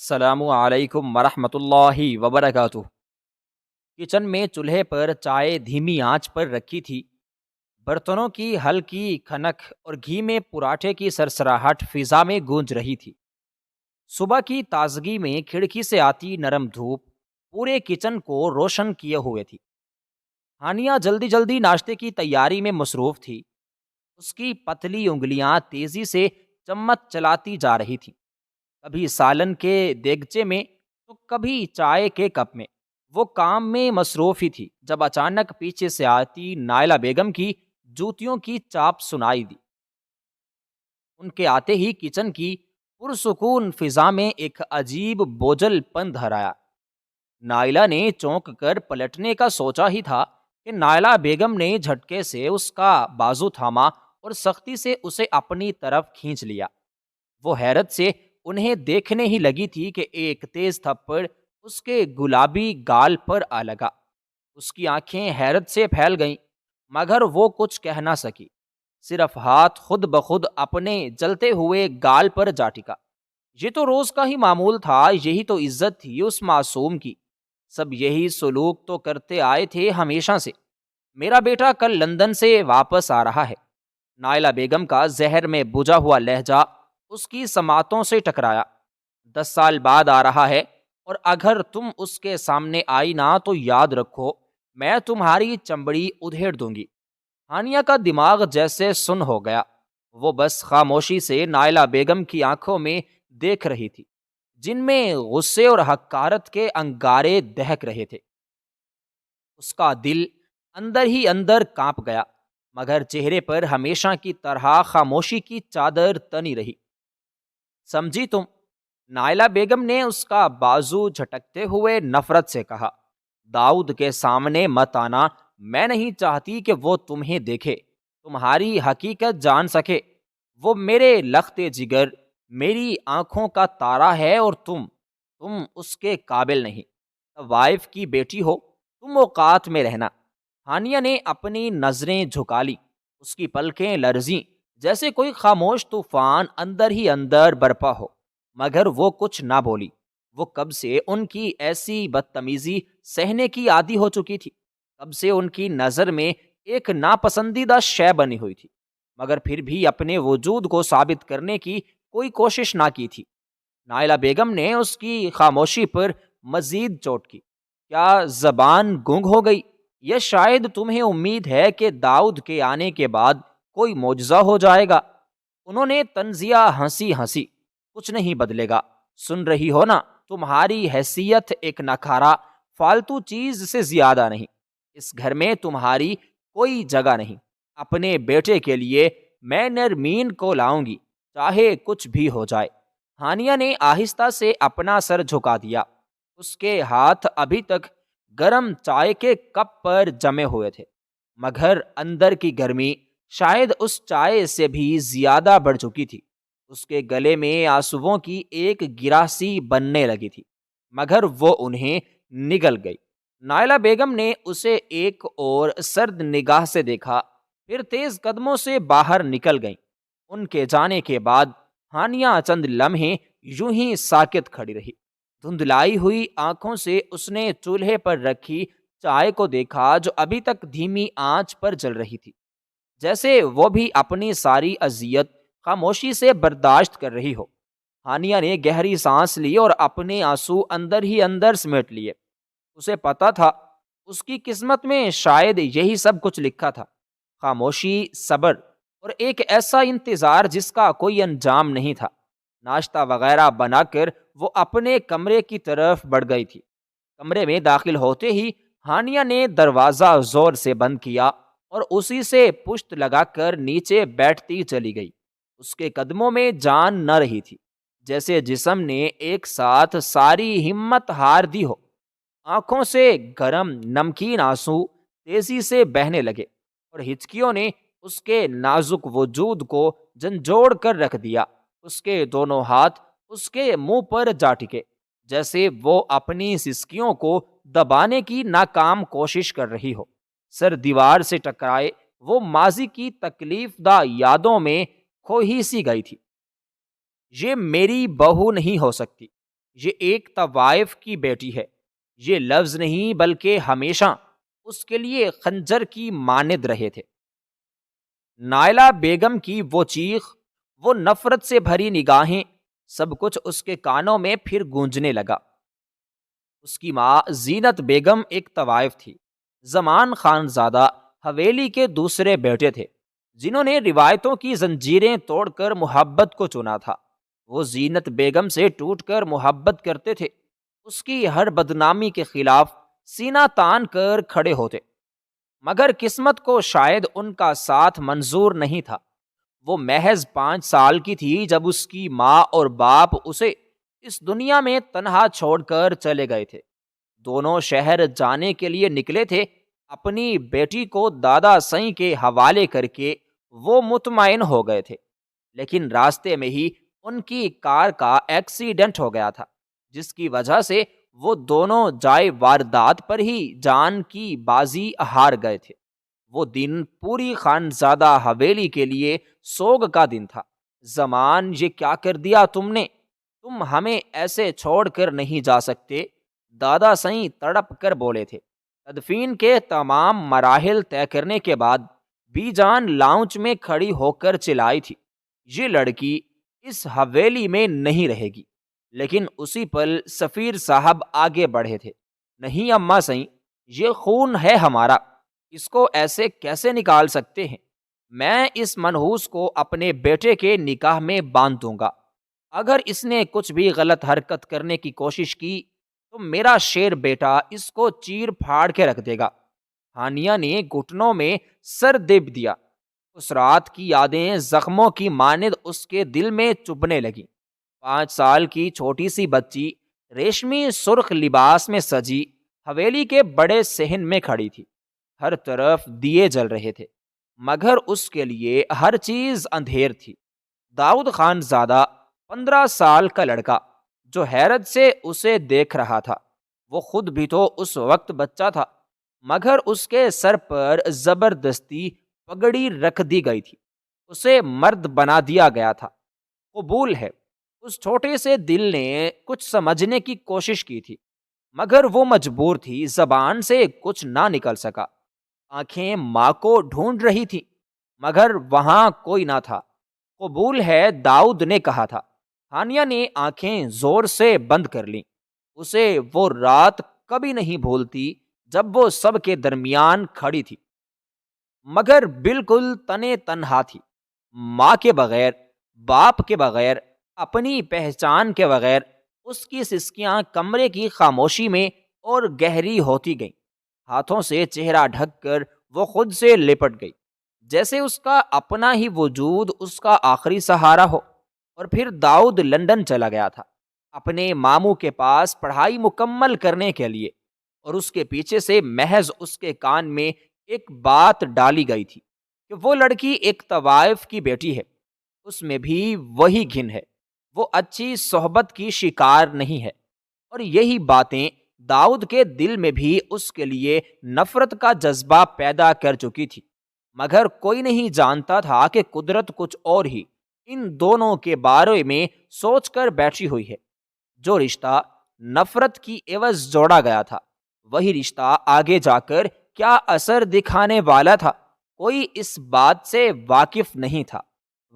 السلام علیکم ورحمۃ اللہ وبرکاتہ۔ کچن میں چولہے پر چائے دھیمی آنچ پر رکھی تھی۔ برتنوں کی ہلکی کھنک اور گھی میں پراٹھے کی سرسراہٹ فضا میں گونج رہی تھی۔ صبح کی تازگی میں کھڑکی سے آتی نرم دھوپ پورے کچن کو روشن کیے ہوئے تھی۔ ہانیہ جلدی جلدی ناشتے کی تیاری میں مصروف تھی۔ اس کی پتلی انگلیاں تیزی سے چمچ چلاتی جا رہی تھیں، کبھی سالن کے دیگچے میں تو کبھی چائے کے کپ میں۔ وہ کام میں مصروف ہی تھی جب اچانک پیچھے سے آتی نائلہ بیگم کی جوتیوں کی چاپ سنائی دی۔ ان کے آتے ہی کچن کی پرسکون فضا میں ایک عجیب بوجھل پن دھرایا۔ نائلہ نے چونک کر پلٹنے کا سوچا ہی تھا کہ نائلہ بیگم نے جھٹکے سے اس کا بازو تھاما اور سختی سے اسے اپنی طرف کھینچ لیا۔ وہ حیرت سے انہیں دیکھنے ہی لگی تھی کہ ایک تیز تھپڑ اس کے گلابی گال پر آ لگا۔ اس کی آنکھیں حیرت سے پھیل گئیں، مگر وہ کچھ کہہ نہ سکی، صرف ہاتھ خود بخود اپنے جلتے ہوئے گال پر جا ٹکا۔ یہ تو روز کا ہی معمول تھا، یہی تو عزت تھی اس معصوم کی۔ سب یہی سلوک تو کرتے آئے تھے ہمیشہ سے۔ میرا بیٹا کل لندن سے واپس آ رہا ہے۔ نائلہ بیگم کا زہر میں بجھا ہوا لہجہ اس کی سماعتوں سے ٹکرایا۔ 10 سال بعد آ رہا ہے، اور اگر تم اس کے سامنے آئی نہ تو یاد رکھو میں تمہاری چمڑی ادھیڑ دوں گی۔ ہانیہ کا دماغ جیسے سن ہو گیا۔ وہ بس خاموشی سے نائلہ بیگم کی آنکھوں میں دیکھ رہی تھی، جن میں غصے اور حقارت کے انگارے دہک رہے تھے۔ اس کا دل اندر ہی اندر کانپ گیا، مگر چہرے پر ہمیشہ کی طرح خاموشی کی چادر تنی رہی۔ سمجھی تم؟ نائلہ بیگم نے اس کا بازو جھٹکتے ہوئے نفرت سے کہا۔ داؤد کے سامنے مت آنا، میں نہیں چاہتی کہ وہ تمہیں دیکھے، تمہاری حقیقت جان سکے۔ وہ میرے لخت جگر، میری آنکھوں کا تارا ہے، اور تم اس کے قابل نہیں۔ وائف کی بیٹی ہو، تم اوقات میں رہنا۔ ہانیہ نے اپنی نظریں جھکا لی، اس کی پلکیں لرزیں جیسے کوئی خاموش طوفان اندر ہی اندر برپا ہو، مگر وہ کچھ نہ بولی۔ وہ کب سے ان کی ایسی بدتمیزی سہنے کی عادی ہو چکی تھی، کب سے ان کی نظر میں ایک ناپسندیدہ شے بنی ہوئی تھی، مگر پھر بھی اپنے وجود کو ثابت کرنے کی کوئی کوشش نہ کی تھی۔ نائلہ بیگم نے اس کی خاموشی پر مزید چوٹ کی۔ کیا زبان گونگ ہو گئی؟ یا شاید تمہیں امید ہے کہ داؤد کے آنے کے بعد کوئی معجزہ ہو جائے گا؟ انہوں نے طنزیہ ہنسی ہنسی۔ کچھ نہیں بدلے گا، سن رہی ہو نا، تمہاری حیثیت ایک نکھارا فالتو چیز سے زیادہ نہیں۔ اس گھر میں تمہاری کوئی جگہ نہیں۔ اپنے بیٹے کے لیے میں نرمین کو لاؤں گی، چاہے کچھ بھی ہو جائے۔ ہانیہ نے آہستہ سے اپنا سر جھکا دیا۔ اس کے ہاتھ ابھی تک گرم چائے کے کپ پر جمے ہوئے تھے، مگر اندر کی گرمی شاید اس چائے سے بھی زیادہ بڑھ چکی تھی۔ اس کے گلے میں آنسوؤں کی ایک گرہ سی بننے لگی تھی، مگر وہ انہیں نگل گئی۔ نائلہ بیگم نے اسے ایک اور سرد نگاہ سے دیکھا، پھر تیز قدموں سے باہر نکل گئیں۔ ان کے جانے کے بعد ہانیہ چند لمحے یوں ہی ساکت کھڑی رہی۔ دھندلائی ہوئی آنکھوں سے اس نے چولہے پر رکھی چائے کو دیکھا، جو ابھی تک دھیمی آنچ پر جل رہی تھی، جیسے وہ بھی اپنی ساری اذیت خاموشی سے برداشت کر رہی ہو۔ ہانیہ نے گہری سانس لی اور اپنے آنسو اندر ہی اندر سمیٹ لیے۔ اسے پتا تھا اس کی قسمت میں شاید یہی سب کچھ لکھا تھا، خاموشی، صبر اور ایک ایسا انتظار جس کا کوئی انجام نہیں تھا۔ ناشتہ وغیرہ بنا کر وہ اپنے کمرے کی طرف بڑھ گئی تھی۔ کمرے میں داخل ہوتے ہی ہانیہ نے دروازہ زور سے بند کیا اور اسی سے پشت لگا کر نیچے بیٹھتی چلی گئی۔ اس کے قدموں میں جان نہ رہی تھی، جیسے جسم نے ایک ساتھ ساری ہمت ہار دی ہو۔ آنکھوں سے گرم نمکین آنسو تیزی سے بہنے لگے اور ہچکیوں نے اس کے نازک وجود کو جھنجھوڑ کر رکھ دیا۔ اس کے دونوں ہاتھ اس کے منہ پر جا ٹکے، جیسے وہ اپنی سسکیوں کو دبانے کی ناکام کوشش کر رہی ہو۔ سر دیوار سے ٹکرائے وہ ماضی کی تکلیف دہ یادوں میں کھوئی سی گئی تھی۔ یہ میری بہو نہیں ہو سکتی، یہ ایک طوائف کی بیٹی ہے۔ یہ لفظ نہیں بلکہ ہمیشہ اس کے لیے خنجر کی مانند رہے تھے۔ نائلہ بیگم کی وہ چیخ، وہ نفرت سے بھری نگاہیں، سب کچھ اس کے کانوں میں پھر گونجنے لگا۔ اس کی ماں زینت بیگم ایک طوائف تھی۔ زمان خان زادہ حویلی کے دوسرے بیٹے تھے جنہوں نے روایتوں کی زنجیریں توڑ کر محبت کو چنا تھا۔ وہ زینت بیگم سے ٹوٹ کر محبت کرتے تھے، اس کی ہر بدنامی کے خلاف سینہ تان کر کھڑے ہوتے، مگر قسمت کو شاید ان کا ساتھ منظور نہیں تھا۔ وہ محض 5 سال کی تھی جب اس کی ماں اور باپ اسے اس دنیا میں تنہا چھوڑ کر چلے گئے تھے۔ دونوں شہر جانے کے لیے نکلے تھے۔ اپنی بیٹی کو دادا سئیں کے حوالے کر کے وہ مطمئن ہو گئے تھے، لیکن راستے میں ہی ان کی کار کا ایکسیڈنٹ ہو گیا تھا، جس کی وجہ سے وہ دونوں جائے واردات پر ہی جان کی بازی ہار گئے تھے۔ وہ دن پوری خانزادہ حویلی کے لیے سوگ کا دن تھا۔ زمان، یہ کیا کر دیا تم نے؟ تم ہمیں ایسے چھوڑ کر نہیں جا سکتے، دادا سئیں تڑپ کر بولے تھے۔ تدفین کے تمام مراحل طے کرنے کے بعد بی جان لاؤنج میں کھڑی ہو کر چلائی تھی، یہ لڑکی اس حویلی میں نہیں رہے گی۔ لیکن اسی پل سفیر صاحب آگے بڑھے تھے۔ نہیں اماں سئیں، یہ خون ہے ہمارا، اس کو ایسے کیسے نکال سکتے ہیں؟ میں اس منحوس کو اپنے بیٹے کے نکاح میں باندھ دوں گا۔ اگر اس نے کچھ بھی غلط حرکت کرنے کی کوشش کی تو میرا شیر بیٹا اس کو چیر پھاڑ کے رکھ دے گا۔ ہانیہ نے گھٹنوں میں سر دب دیا۔ اس رات کی یادیں زخموں کی مانند اس کے دل میں چبھنے لگیں۔ 5 سال کی چھوٹی سی بچی ریشمی سرخ لباس میں سجی حویلی کے بڑے صحن میں کھڑی تھی۔ ہر طرف دیے جل رہے تھے، مگر اس کے لیے ہر چیز اندھیر تھی۔ داؤد خان زادہ 15 سال کا لڑکا جو حیرت سے اسے دیکھ رہا تھا، وہ خود بھی تو اس وقت بچہ تھا، مگر اس کے سر پر زبردستی پگڑی رکھ دی گئی تھی، اسے مرد بنا دیا گیا تھا۔ قبول ہے، اس چھوٹے سے دل نے کچھ سمجھنے کی کوشش کی تھی، مگر وہ مجبور تھی، زبان سے کچھ نہ نکل سکا۔ آنکھیں ماں کو ڈھونڈ رہی تھی، مگر وہاں کوئی نہ تھا۔ قبول ہے، داؤد نے کہا تھا۔ ہانیہ نے آنکھیں زور سے بند کر لیں۔ اسے وہ رات کبھی نہیں بھولتی جب وہ سب کے درمیان کھڑی تھی، مگر بالکل تنے تنہا تھی، ماں کے بغیر، باپ کے بغیر، اپنی پہچان کے بغیر۔ اس کی سسکیاں کمرے کی خاموشی میں اور گہری ہوتی گئیں۔ ہاتھوں سے چہرہ ڈھک کر وہ خود سے لپٹ گئی، جیسے اس کا اپنا ہی وجود اس کا آخری سہارا ہو۔ اور پھر داؤد لندن چلا گیا تھا اپنے ماموں کے پاس پڑھائی مکمل کرنے کے لیے، اور اس کے پیچھے سے محض اس کے کان میں ایک بات ڈالی گئی تھی کہ وہ لڑکی ایک طوائف کی بیٹی ہے، اس میں بھی وہی گھن ہے، وہ اچھی صحبت کی شکار نہیں ہے۔ اور یہی باتیں داؤد کے دل میں بھی اس کے لیے نفرت کا جذبہ پیدا کر چکی تھی، مگر کوئی نہیں جانتا تھا کہ قدرت کچھ اور ہی ان دونوں کے بارے میں سوچ کر بیٹھی ہوئی ہے۔ جو رشتہ نفرت کی عوض جوڑا گیا تھا، وہی رشتہ آگے جا کر کیا اثر دکھانے والا تھا، کوئی اس بات سے واقف نہیں تھا۔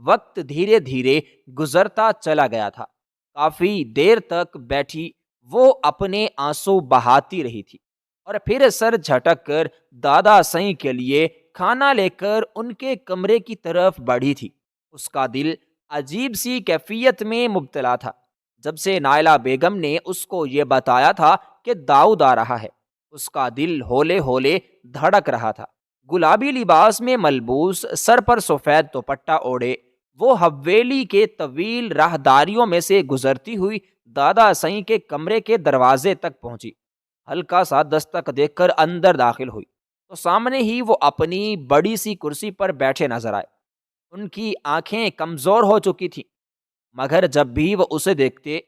وقت دھیرے دھیرے گزرتا چلا گیا تھا۔ کافی دیر تک بیٹھی وہ اپنے آنسو بہاتی رہی تھی، اور پھر سر جھٹک کر دادا سئیں کے لیے کھانا لے کر ان کے کمرے کی طرف بڑھی تھی۔ اس کا دل عجیب سی کیفیت میں مبتلا تھا۔ جب سے نائلہ بیگم نے اس کو یہ بتایا تھا کہ داؤد آ رہا ہے، اس کا دل ہولے ہولے دھڑک رہا تھا۔ گلابی لباس میں ملبوس، سر پر سفید دوپٹہ اوڑھے، وہ حویلی کے طویل راہداریوں میں سے گزرتی ہوئی دادا سئیں کے کمرے کے دروازے تک پہنچی۔ ہلکا سا دستک دیکھ کر اندر داخل ہوئی تو سامنے ہی وہ اپنی بڑی سی کرسی پر بیٹھے نظر آئے۔ ان کی آنکھیں کمزور ہو چکی تھیں، مگر جب بھی وہ اسے دیکھتے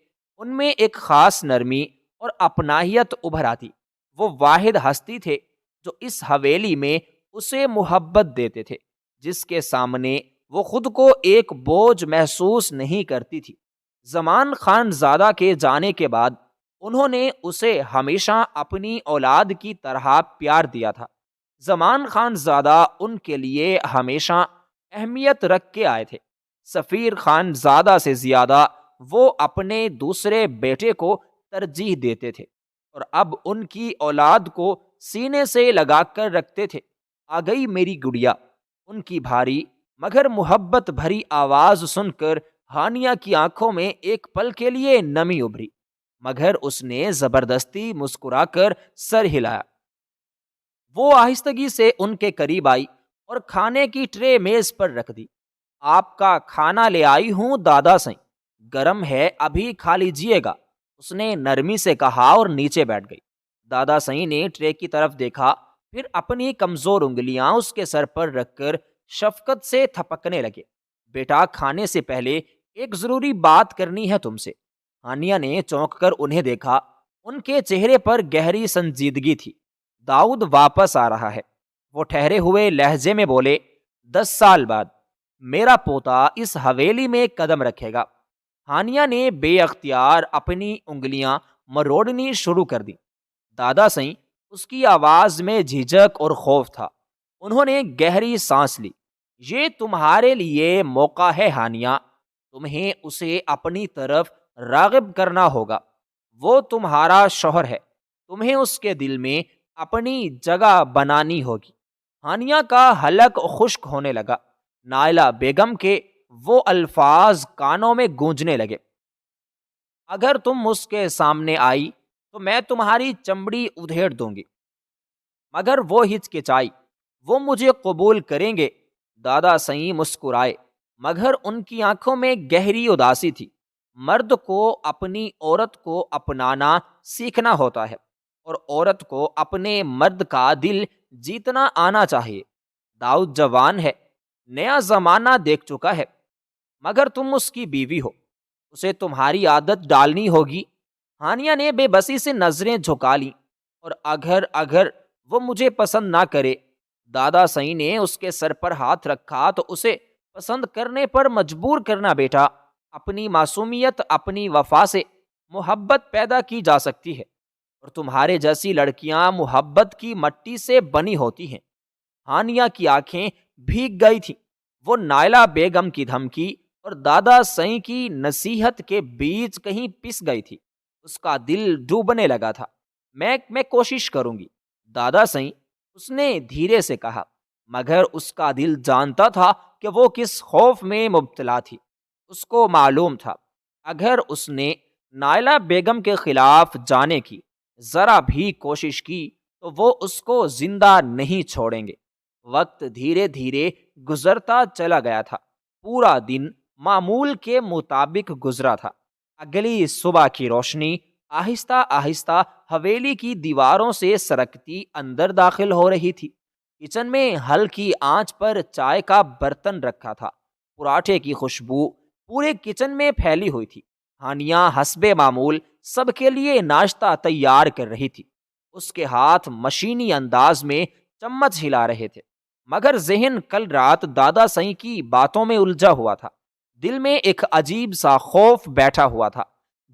ان میں ایک خاص نرمی اور اپناہیت ابھر آتی۔ وہ واحد ہستی تھے جو اس حویلی میں اسے محبت دیتے تھے، جس کے سامنے وہ خود کو ایک بوجھ محسوس نہیں کرتی تھی۔ زمان خان زادہ کے جانے کے بعد انہوں نے اسے ہمیشہ اپنی اولاد کی طرح پیار دیا تھا۔ زمان خان زادہ ان کے لیے ہمیشہ اہمیت رکھ کے آئے تھے۔ سفیر خان زادہ سے زیادہ وہ اپنے دوسرے بیٹے کو ترجیح دیتے تھے اور اب ان کی اولاد کو سینے سے لگا کر رکھتے تھے۔ آ گئی میری گڑیا، ان کی بھاری مگر محبت بھری آواز سن کر ہانیہ کی آنکھوں میں ایک پل کے لیے نمی ابھری، مگر اس نے زبردستی مسکرا کر سر ہلایا۔ وہ آہستگی سے ان کے قریب آئی اور کھانے کی ٹرے میز پر رکھ دی۔ آپ کا کھانا لے آئی ہوں دادا سائیں، گرم ہے، ابھی کھا لیجیے گا، اس نے نرمی سے کہا اور نیچے بیٹھ گئی۔ دادا سائیں نے ٹرے کی طرف دیکھا، پھر اپنی کمزور انگلیاں اس کے سر پر رکھ کر شفقت سے تھپکنے لگے۔ بیٹا، کھانے سے پہلے ایک ضروری بات کرنی ہے تم سے۔ ہانیہ نے چونک کر انہیں دیکھا، ان کے چہرے پر گہری سنجیدگی تھی۔ داؤد واپس آ رہا ہے، وہ ٹھہرے ہوئے لہجے میں بولے۔ 10 سال بعد میرا پوتا اس حویلی میں قدم رکھے گا۔ ہانیہ نے بے اختیار اپنی انگلیاں مروڑنی شروع کر دی۔ دادا سائیں، اس کی آواز میں جھجک اور خوف تھا۔ انہوں نے گہری سانس لی۔ یہ تمہارے لیے موقع ہے ہانیہ، تمہیں اسے اپنی طرف راغب کرنا ہوگا۔ وہ تمہارا شوہر ہے، تمہیں اس کے دل میں اپنی جگہ بنانی ہوگی۔ ہانیہ کا حلق خشک ہونے لگا۔ نائلہ بیگم کے وہ الفاظ کانوں میں گونجنے لگے۔ اگر تم اس کے سامنے آئی تو میں تمہاری چمڑی ادھیڑ دوں گی۔ مگر وہ ہچکچائی۔ وہ مجھے قبول کریں گے؟ دادا سائیں مسکرائے، مگر ان کی آنکھوں میں گہری اداسی تھی۔ مرد کو اپنی عورت کو اپنانا سیکھنا ہوتا ہے اور عورت کو اپنے مرد کا دل جیتنا آنا چاہیے۔ داؤد جوان ہے، نیا زمانہ دیکھ چکا ہے، مگر تم اس کی بیوی ہو، اسے تمہاری عادت ڈالنی ہوگی۔ ہانیہ نے بے بسی سے نظریں جھکا لیں۔ اور اگر وہ مجھے پسند نہ کرے؟ دادا سائیں نے اس کے سر پر ہاتھ رکھا۔ تو اسے پسند کرنے پر مجبور کرنا بیٹا، اپنی معصومیت، اپنی وفا سے محبت پیدا کی جا سکتی ہے، اور تمہارے جیسی لڑکیاں محبت کی مٹی سے بنی ہوتی ہیں۔ ہانیہ کی آنکھیں بھیگ گئی تھیں۔ وہ نائلہ بیگم کی دھمکی اور دادا سائیں کی نصیحت کے بیچ کہیں پس گئی تھی۔ اس کا دل ڈوبنے لگا تھا۔ میں کوشش کروں گی دادا سائیں، اس نے دھیرے سے کہا، مگر اس کا دل جانتا تھا کہ وہ کس خوف میں مبتلا تھی۔ اس کو معلوم تھا اگر اس نے نائلہ بیگم کے خلاف جانے کی ذرا بھی کوشش کی تو وہ اس کو زندہ نہیں چھوڑیں گے۔ وقت دھیرے دھیرے گزرتا چلا گیا تھا۔ پورا دن معمول کے مطابق گزرا تھا۔ اگلی صبح کی روشنی آہستہ آہستہ حویلی کی دیواروں سے سرکتی اندر داخل ہو رہی تھی۔ کچن میں ہلکی آنچ پر چائے کا برتن رکھا تھا۔ پراٹھے کی خوشبو پورے کچن میں پھیلی ہوئی تھی۔ ہانیہ حسب معمول سب کے لیے ناشتہ تیار کر رہی تھی۔ اس کے ہاتھ مشینی انداز میں چمچ ہلا رہے تھے، مگر ذہن کل رات دادا سائیں کی باتوں میں الجھا ہوا تھا۔ دل میں ایک عجیب سا خوف بیٹھا ہوا تھا،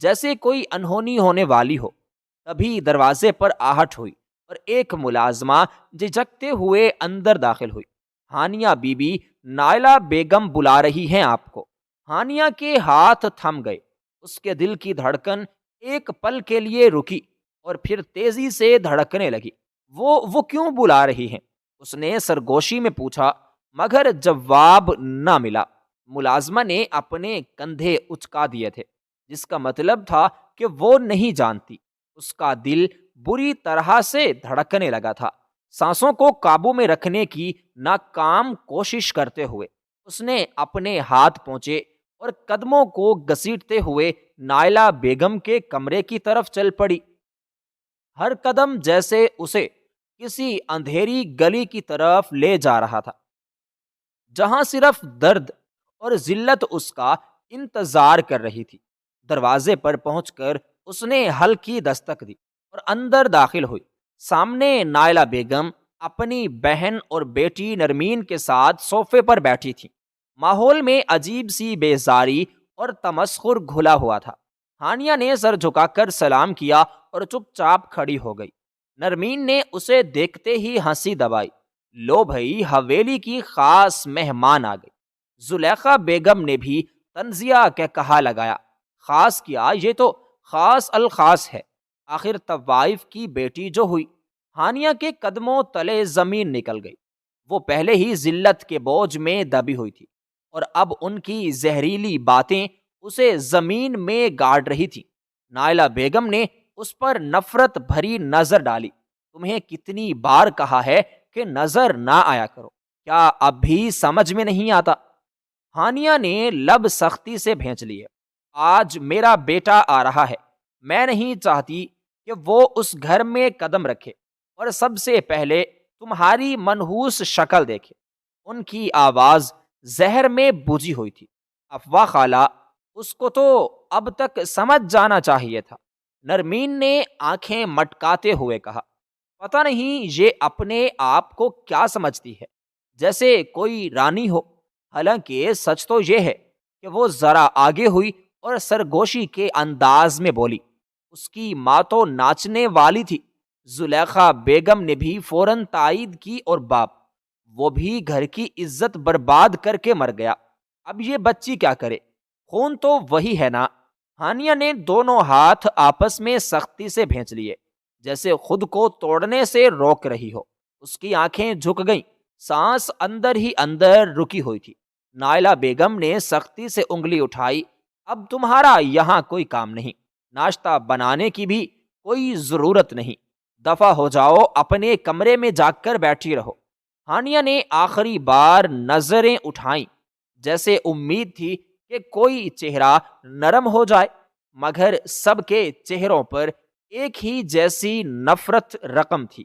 جیسے کوئی انہونی ہونے والی ہو۔ تبھی دروازے پر آہٹ ہوئی اور ایک ملازمہ جھجکتے ہوئے اندر داخل ہوئی۔ ہانیہ بی بی، نائلہ بیگم بلا رہی ہیں آپ کو۔ ہانیہ کے ہاتھ تھم گئے۔ اس کے دل کی دھڑکن ایک پل کے لیے رکی اور پھر تیزی سے دھڑکنے لگی۔ وہ کیوں بلا رہی ہیں؟ اس نے سرگوشی میں پوچھا، مگر جواب نہ ملا۔ ملازمہ نے اپنے کندھے اچکا دیے تھے، جس کا مطلب تھا کہ وہ نہیں جانتی۔ اس کا دل بری طرح سے دھڑکنے لگا تھا۔ سانسوں کو قابو میں رکھنے کی ناکام کوشش کرتے ہوئے اس نے اپنے ہاتھ پہنچے اور قدموں کو گھسیٹتے ہوئے نائلہ بیگم کے کمرے کی طرف چل پڑی۔ ہر قدم جیسے اسے کسی اندھیری گلی کی طرف لے جا رہا تھا، جہاں صرف درد اور ذلت اس کا انتظار کر رہی تھی۔ دروازے پر پہنچ کر اس نے ہلکی دستک دی اور اندر داخل ہوئی۔ سامنے نائلہ بیگم اپنی بہن اور بیٹی نرمین کے ساتھ صوفے پر بیٹھی تھی۔ ماحول میں عجیب سی بیزاری اور تمسخر گھلا ہوا تھا۔ ہانیہ نے سر جھکا کر سلام کیا اور چپ چاپ کھڑی ہو گئی۔ نرمین نے اسے دیکھتے ہی ہنسی دبائی۔ لو بھائی، حویلی کی خاص مہمان آ گئی۔ زلیخا بیگم نے بھی تنزیہ کے کہا لگایا، خاص کیا، یہ تو خاص الخاص ہے، آخر طوائف کی بیٹی جو ہوئی۔ ہانیہ کے قدموں تلے زمین نکل گئی۔ وہ پہلے ہی ذلت کے بوجھ میں دبی ہوئی تھی اور اب ان کی زہریلی باتیں اسے زمین میں گاڑ رہی تھی۔ نائلہ بیگم نے اس پر نفرت بھری نظر ڈالی۔ تمہیں کتنی بار کہا ہے کہ نظر نہ آیا کرو، کیا اب بھی سمجھ میں نہیں آتا؟ ہانیہ نے لب سختی سے بھینچ لیے۔ آج میرا بیٹا آ رہا ہے، میں نہیں چاہتی کہ وہ اس گھر میں قدم رکھے اور سب سے پہلے تمہاری منحوس شکل دیکھے۔ ان کی آواز زہر میں بجھی ہوئی تھی۔ افواہ خالہ، اس کو تو اب تک سمجھ جانا چاہیے تھا، نرمین نے آنکھیں مٹکاتے ہوئے کہا۔ پتہ نہیں یہ اپنے آپ کو کیا سمجھتی ہے، جیسے کوئی رانی ہو۔ حالانکہ سچ تو یہ ہے کہ وہ ذرا آگے ہوئی اور سرگوشی کے انداز میں بولی، اس کی ماں تو ناچنے والی تھی۔ زلیخا بیگم نے بھی فوراً تائید کی، اور باپ، وہ بھی گھر کی عزت برباد کر کے مر گیا، اب یہ بچی کیا کرے، خون تو وہی ہے نا۔ ہانیہ نے دونوں ہاتھ آپس میں سختی سے بھینچ لیے، جیسے خود کو توڑنے سے روک رہی ہو۔ اس کی آنکھیں جھک گئیں، سانس اندر ہی اندر رکی ہوئی تھی۔ نائلہ بیگم نے سختی سے انگلی اٹھائی، اب تمہارا یہاں کوئی کام نہیں، ناشتہ بنانے کی بھی کوئی ضرورت نہیں، دفع ہو جاؤ، اپنے کمرے میں جا کر بیٹھی رہو۔ ہانیہ نے آخری بار نظریں اٹھائیں، جیسے امید تھی کہ کوئی چہرہ نرم ہو جائے، مگر سب کے چہروں پر ایک ہی جیسی نفرت رقم تھی۔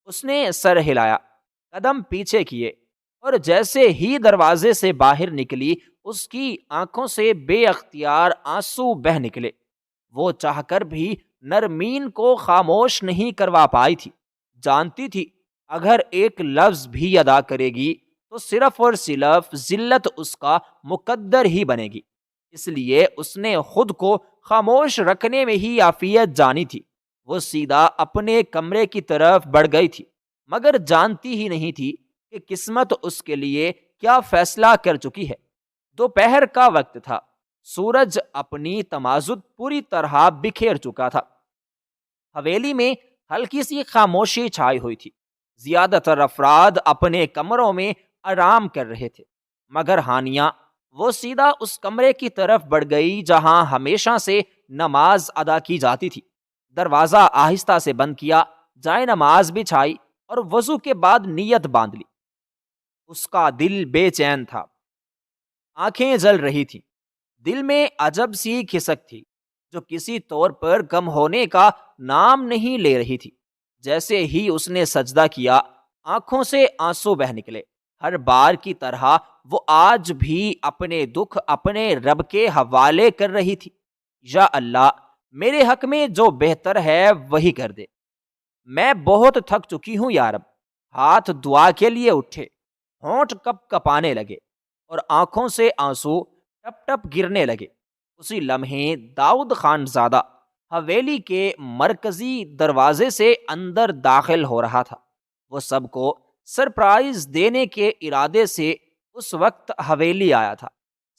اس نے سر ہلایا، قدم پیچھے کیے، اور جیسے ہی دروازے سے باہر نکلی، اس کی آنکھوں سے بے اختیار آنسو بہہ نکلے۔ وہ چاہ کر بھی نرمین کو خاموش نہیں کروا پائی تھی۔ جانتی تھی اگر ایک لفظ بھی ادا کرے گی تو صرف اور صرف ذلت اس کا مقدر ہی بنے گی، اس لیے اس نے خود کو خاموش رکھنے میں ہی عافیت جانی تھی۔ وہ سیدھا اپنے کمرے کی طرف بڑھ گئی تھی، مگر جانتی ہی نہیں تھی کہ قسمت اس کے لیے کیا فیصلہ کر چکی ہے۔ دوپہر کا وقت تھا، سورج اپنی تمازد پوری طرح بکھیر چکا تھا۔ حویلی میں ہلکی سی خاموشی چھائی ہوئی تھی۔ زیادہ تر افراد اپنے کمروں میں آرام کر رہے تھے، مگر ہانیہ، وہ سیدھا اس کمرے کی طرف بڑھ گئی جہاں ہمیشہ سے نماز ادا کی جاتی تھی۔ دروازہ آہستہ سے بند کیا، جائے نماز بچھائی اور وضو کے بعد نیت باندھ لی۔ اس کا دل بے چین تھا، آنکھیں جل رہی تھیں، دل میں عجب سی کھسک تھی جو کسی طور پر کم ہونے کا نام نہیں لے رہی تھی۔ جیسے ہی اس نے سجدہ کیا، آنکھوں سے آنسو بہہ نکلے۔ ہر بار کی طرح وہ آج بھی اپنے دکھ اپنے رب کے حوالے کر رہی تھی۔ یا اللہ، میرے حق میں جو بہتر ہے وہی کر دے، میں بہت تھک چکی ہوں یا رب۔ ہاتھ دعا کے لیے اٹھے، ہونٹ کپ کپانے لگے اور آنکھوں سے آنسو ٹپ ٹپ گرنے لگے۔ اسی لمحے داؤد خان زادہ حویلی کے مرکزی دروازے سے اندر داخل ہو رہا تھا۔ وہ سب کو سرپرائز دینے کے ارادے سے اس وقت حویلی آیا تھا۔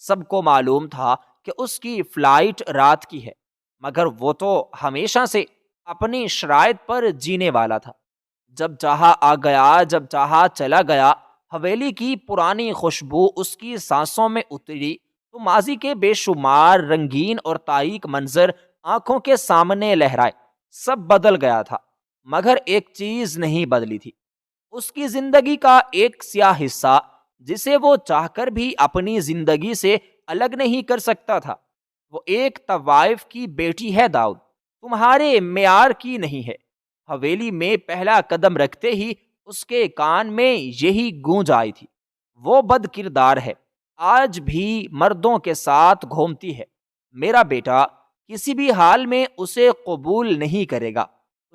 سب کو معلوم تھا کہ اس کی فلائٹ رات کی ہے، مگر وہ تو ہمیشہ سے اپنی شرائط پر جینے والا تھا۔ جب چاہا آ گیا، جب چاہا چلا گیا۔ حویلی کی پرانی خوشبو اس کی سانسوں میں اتری تو ماضی کے بے شمار رنگین اور تاریک منظر آنکھوں کے سامنے لہرائے۔ سب بدل گیا تھا، مگر ایک چیز نہیں بدلی تھی، اس کی زندگی کا ایک سیاہ حصہ جسے وہ چاہ کر بھی اپنی زندگی سے الگ نہیں کر سکتا تھا۔ وہ ایک طوائف کی بیٹی ہے داؤد، تمہارے معیار کی نہیں ہے۔ حویلی میں پہلا قدم رکھتے ہی اس کے کان میں یہی گونج آئی تھی، وہ بد کردار ہے، آج بھی مردوں کے ساتھ گھومتی ہے، میرا بیٹا کسی بھی حال میں اسے قبول نہیں کرے گا۔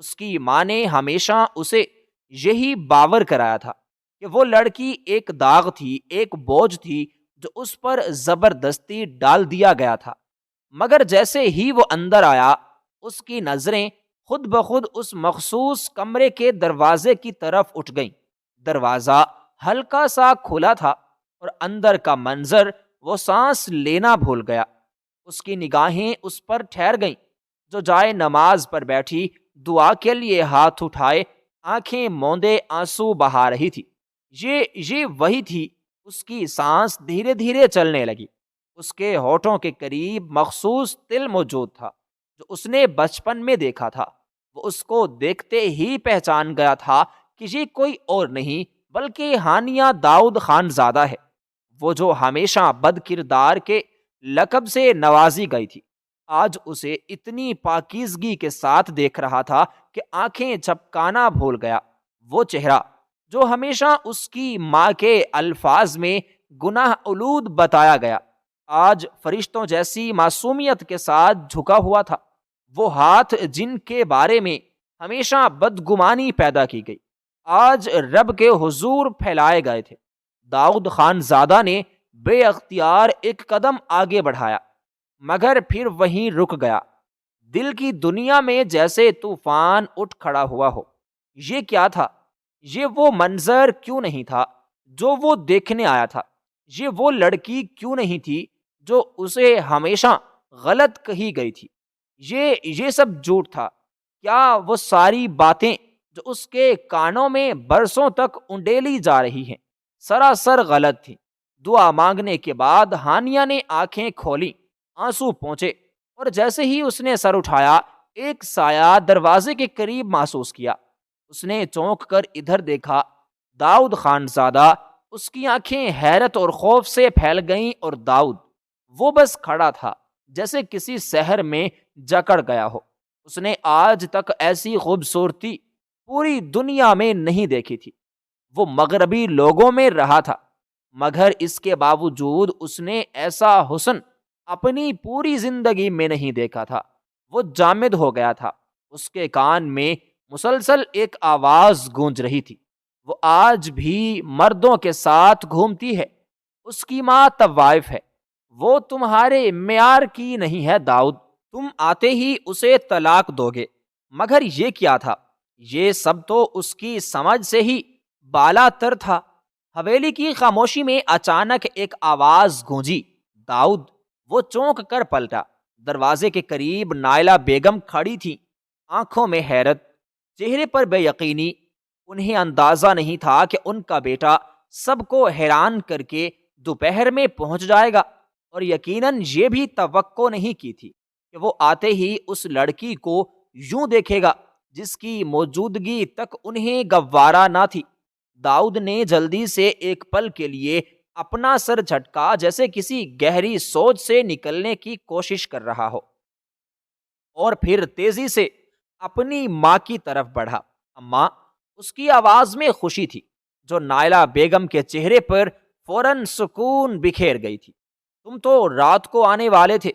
اس کی ماں نے ہمیشہ اسے یہی باور کرایا تھا کہ وہ لڑکی ایک داغ تھی، ایک بوجھ تھی، جو اس پر زبردستی ڈال دیا گیا تھا، مگر جیسے ہی وہ اندر آیا اس کی نظریں خود بخود اس مخصوص کمرے کے دروازے کی طرف اٹھ گئیں۔ دروازہ ہلکا سا کھلا تھا اور اندر کا منظر وہ سانس لینا بھول گیا۔ اس کی نگاہیں اس پر ٹھہر گئیں جو جائے نماز پر بیٹھی دعا کے لیے ہاتھ اٹھائے آنکھیں موندے آنسو بہا رہی تھی۔ یہ وہی تھی۔ اس کی سانس دھیرے دھیرے چلنے لگی۔ اس کے ہونٹوں کے قریب مخصوص تل موجود تھا جو اس نے بچپن میں دیکھا تھا۔ وہ اس کو دیکھتے ہی پہچان گیا تھا کہ یہ کوئی اور نہیں بلکہ ہانیہ داؤد خان زادہ ہے، وہ جو ہمیشہ بد کردار کے لقب سے نوازی گئی تھی۔ آج اسے اتنی پاکیزگی کے ساتھ دیکھ رہا تھا کہ آنکھیں جھپکانا بھول گیا۔ وہ چہرہ جو ہمیشہ اس کی ماں کے الفاظ میں گناہ آلود بتایا گیا، آج فرشتوں جیسی معصومیت کے ساتھ جھکا ہوا تھا۔ وہ ہاتھ جن کے بارے میں ہمیشہ بدگمانی پیدا کی گئی، آج رب کے حضور پھیلائے گئے تھے۔ داؤد خان زادہ نے بے اختیار ایک قدم آگے بڑھایا، مگر پھر وہیں رک گیا۔ دل کی دنیا میں جیسے طوفان اٹھ کھڑا ہوا ہو۔ یہ کیا تھا؟ یہ وہ منظر کیوں نہیں تھا جو وہ دیکھنے آیا تھا؟ یہ وہ لڑکی کیوں نہیں تھی جو اسے ہمیشہ غلط کہی گئی تھی؟ یہ سب جھوٹ تھا۔ کیا وہ ساری باتیں جو اس کے کانوں میں برسوں تک انڈیلی جا رہی ہیں سراسر غلط تھیں؟ دعا مانگنے کے بعد ہانیہ نے آنکھیں کھولی، آنسو پہنچے، اور جیسے ہی اس نے سر اٹھایا ایک سایہ دروازے کے قریب محسوس کیا۔ اس نے چونک کر ادھر دیکھا۔ داؤد خان زادہ، اس کی آنکھیں حیرت اور خوف سے پھیل گئیں، اور داؤد وہ بس کھڑا تھا جیسے کسی سحر میں جکڑ گیا ہو۔ اس نے آج تک ایسی خوبصورتی پوری دنیا میں نہیں دیکھی تھی۔ وہ مغربی لوگوں میں رہا تھا، مگر اس کے باوجود اس نے ایسا حسن اپنی پوری زندگی میں نہیں دیکھا تھا۔ وہ جامد ہو گیا تھا۔ اس کے کان میں مسلسل ایک آواز گونج رہی تھی، وہ آج بھی مردوں کے ساتھ گھومتی ہے۔ اس کی ماں طوائف ہے۔ وہ تمہارے معیار کی نہیں ہے داؤد، تم آتے ہی اسے طلاق دو گے۔ مگر یہ کیا تھا؟ یہ سب تو اس کی سمجھ سے ہی بالا تر تھا۔ حویلی کی خاموشی میں اچانک ایک آواز گونجی، داؤد! وہ چونک کر پلٹا۔ دروازے کے قریب نائلہ بیگم کھڑی تھی، آنکھوں میں حیرت، چہرے پر بے یقینی۔ انہیں اندازہ نہیں تھا کہ ان کا بیٹا سب کو حیران کر کے دوپہر میں پہنچ جائے گا، اور یقیناً یہ بھی توقع نہیں کی تھی کہ وہ آتے ہی اس لڑکی کو یوں دیکھے گا جس کی موجودگی تک انہیں گوارا نہ تھی۔ داؤد نے جلدی سے ایک پل کے لیے اپنا سر جھٹکا جیسے کسی گہری سوچ سے نکلنے کی کوشش کر رہا ہو، اور پھر تیزی سے اپنی ماں کی طرف بڑھا۔ اماں! اس کی آواز میں خوشی تھی جو نائلہ بیگم کے چہرے پر فوراً سکون بکھیر گئی تھی۔ تم تو رات کو آنے والے تھے۔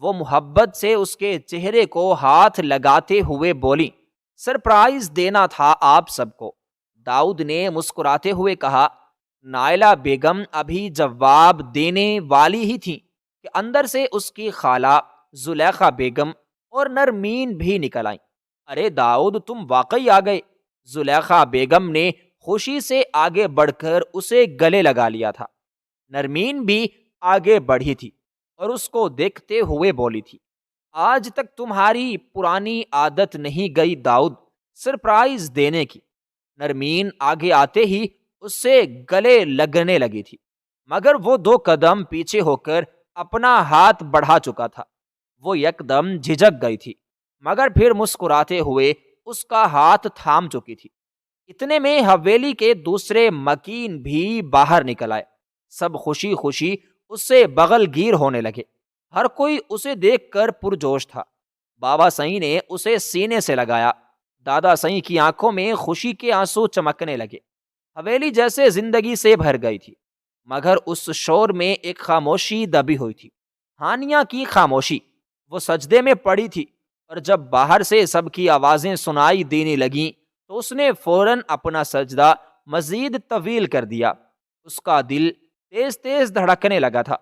وہ محبت سے اس کے چہرے کو ہاتھ لگاتے ہوئے بولی۔ سرپرائز دینا تھا آپ سب کو، داؤد نے مسکراتے ہوئے کہا۔ نائلہ بیگم ابھی جواب دینے والی ہی تھی کہ اندر سے اس کی خالہ زلیخا بیگم اور نرمین بھی نکل آئیں۔ ارے داؤد، تم واقعی آ گئے۔ زلیخا بیگم نے خوشی سے آگے بڑھ کر اسے گلے لگا لیا تھا۔ نرمین بھی آگے بڑھی تھی اور اس کو دیکھتے ہوئے بولی تھی، آج تک تمہاری پرانی عادت نہیں گئی داؤد سرپرائز دینے کی۔ نرمین آگے آتے ہی اس سے گلے لگنے لگی تھی، مگر وہ 2 قدم پیچھے ہو کر اپنا ہاتھ بڑھا چکا تھا۔ وہ یکدم جھجک گئی تھی، مگر پھر مسکراتے ہوئے اس کا ہاتھ تھام چکی تھی۔ اتنے میں حویلی کے دوسرے مکین بھی باہر نکل آئے۔ سب خوشی خوشی اس سے بغل گیر ہونے لگے۔ ہر کوئی اسے دیکھ کر پرجوش تھا۔ بابا سئی نے اسے سینے سے لگایا۔ دادا سئی کی آنکھوں میں خوشی کے آنسو چمکنے لگے۔ حویلی جیسے زندگی سے بھر گئی تھی، مگر اس شور میں ایک خاموشی دبی ہوئی تھی، ہانیہ کی خاموشی۔ وہ سجدے میں پڑی تھی، اور جب باہر سے سب کی آوازیں سنائی دینے لگیں تو اس نے فوراً اپنا سجدہ مزید طویل کر دیا۔ اس کا دل تیز تیز دھڑکنے لگا تھا۔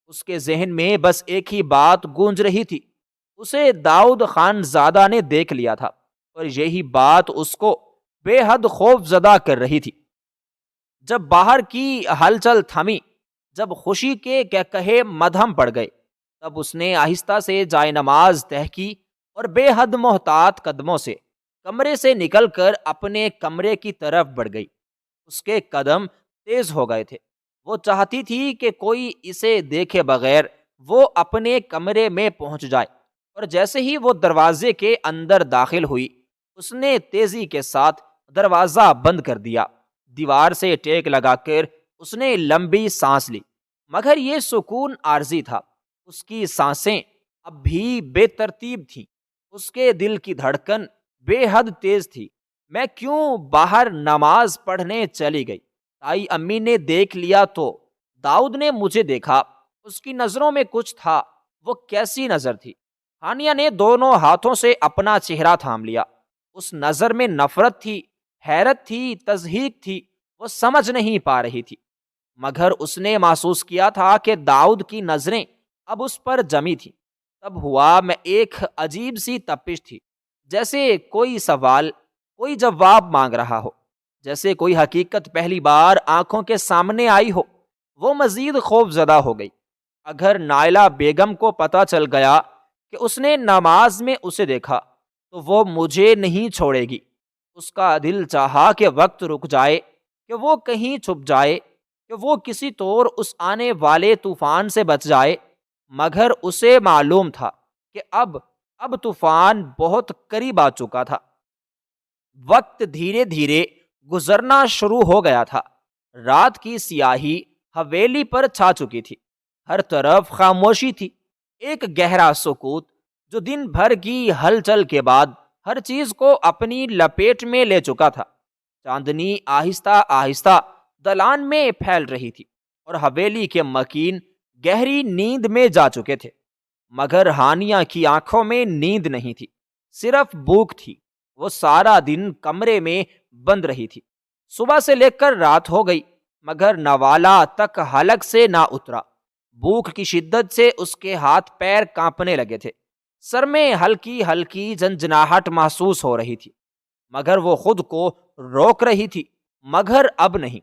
اس کے ذہن میں بس ایک ہی بات گونج رہی تھی، اسے داؤد خان زادہ نے دیکھ لیا تھا، اور یہی بات اس کو بے حد خوف زدہ کر رہی تھی۔ جب باہر کی ہلچل تھمی، جب خوشی کے کہے مدھم پڑ گئے، تب اس نے آہستہ سے جائے نماز تہہ کی اور بے حد محتاط قدموں سے کمرے سے نکل کر اپنے کمرے کی طرف بڑھ گئی۔ اس کے قدم تیز ہو گئے تھے، وہ چاہتی تھی کہ کوئی اسے دیکھے بغیر وہ اپنے کمرے میں پہنچ جائے، اور جیسے ہی وہ دروازے کے اندر داخل ہوئی، اس نے تیزی کے ساتھ دروازہ بند کر دیا۔ دیوار سے ٹیک لگا کر اس نے لمبی سانس لی، مگر یہ سکون عارضی تھا۔ اس کی سانسیں اب بھی بے ترتیب تھیں، اس کے دل کی دھڑکن بے حد تیز تھی۔ میں کیوں باہر نماز پڑھنے چلی گئی؟ تائی امی نے دیکھ لیا تو داؤد نے مجھے دیکھا، اس کی نظروں میں کچھ تھا۔ وہ کیسی نظر تھی؟ ہانیہ نے دونوں ہاتھوں سے اپنا چہرہ تھام لیا۔ اس نظر میں نفرت تھی، حیرت تھی، تضحیک تھی، وہ سمجھ نہیں پا رہی تھی، مگر اس نے محسوس کیا تھا کہ داؤد کی نظریں اب اس پر جمی تھی۔ تب ہوا میں ایک عجیب سی تپش تھی، جیسے کوئی سوال کوئی جواب مانگ رہا ہو، جیسے کوئی حقیقت پہلی بار آنکھوں کے سامنے آئی ہو۔ وہ مزید خوف زدہ ہو گئی۔ اگر نائلہ بیگم کو پتہ چل گیا کہ اس نے نماز میں اسے دیکھا تو وہ مجھے نہیں چھوڑے گی۔ اس کا دل چاہا کہ وقت رک جائے، کہ وہ کہیں چھپ جائے، کہ وہ کسی طور اس آنے والے طوفان سے بچ جائے، مگر اسے معلوم تھا کہ اب طوفان بہت قریب آ چکا تھا۔ وقت دھیرے دھیرے گزرنا شروع ہو گیا تھا۔ رات کی سیاہی حویلی پر چھا چکی تھی، ہر طرف خاموشی تھی، ایک گہرا سکوت جو دن بھر کی ہلچل کے بعد ہر چیز کو اپنی لپیٹ میں لے چکا تھا۔ چاندنی آہستہ آہستہ دلان میں پھیل رہی تھی، اور حویلی کے مکین گہری نیند میں جا چکے تھے، مگر ہانیہ کی آنکھوں میں نیند نہیں تھی، صرف بھوک تھی۔ وہ سارا دن کمرے میں بند رہی تھی۔ صبح سے لے کر رات ہو گئی، مگر نوالا تک حلق سے نہ اترا۔ بھوک کی شدت سے اس کے ہاتھ پیر کانپنے لگے تھے، سر میں ہلکی ہلکی جنجناہٹ محسوس ہو رہی تھی، مگر وہ خود کو روک رہی تھی، مگر اب نہیں،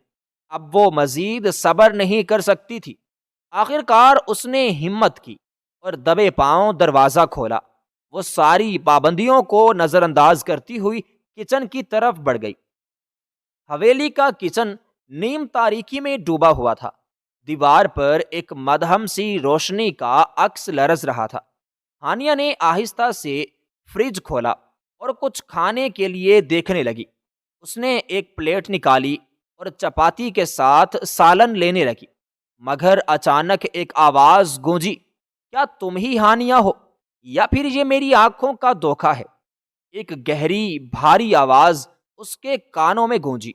اب وہ مزید صبر نہیں کر سکتی تھی۔ آخر کار اس نے ہمت کی اور دبے پاؤں دروازہ کھولا۔ وہ ساری پابندیوں کو نظر انداز کرتی ہوئی کچن کی طرف بڑھ گئی۔ حویلی کا کچن نیم تاریکی میں ڈوبا ہوا تھا۔ دیوار پر ایک مدھم سی روشنی کا عکس لرز رہا تھا۔ ہانیہ نے آہستہ سے فریج کھولا اور کچھ کھانے کے لیے دیکھنے لگی۔ اس نے ایک پلیٹ نکالی اور چپاتی کے ساتھ سالن لینے لگی، مگر اچانک ایک آواز گونجی، کیا تم ہی ہانیہ ہو، یا پھر یہ میری آنکھوں کا دھوکہ ہے؟ ایک گہری بھاری آواز اس کے کانوں میں گونجی۔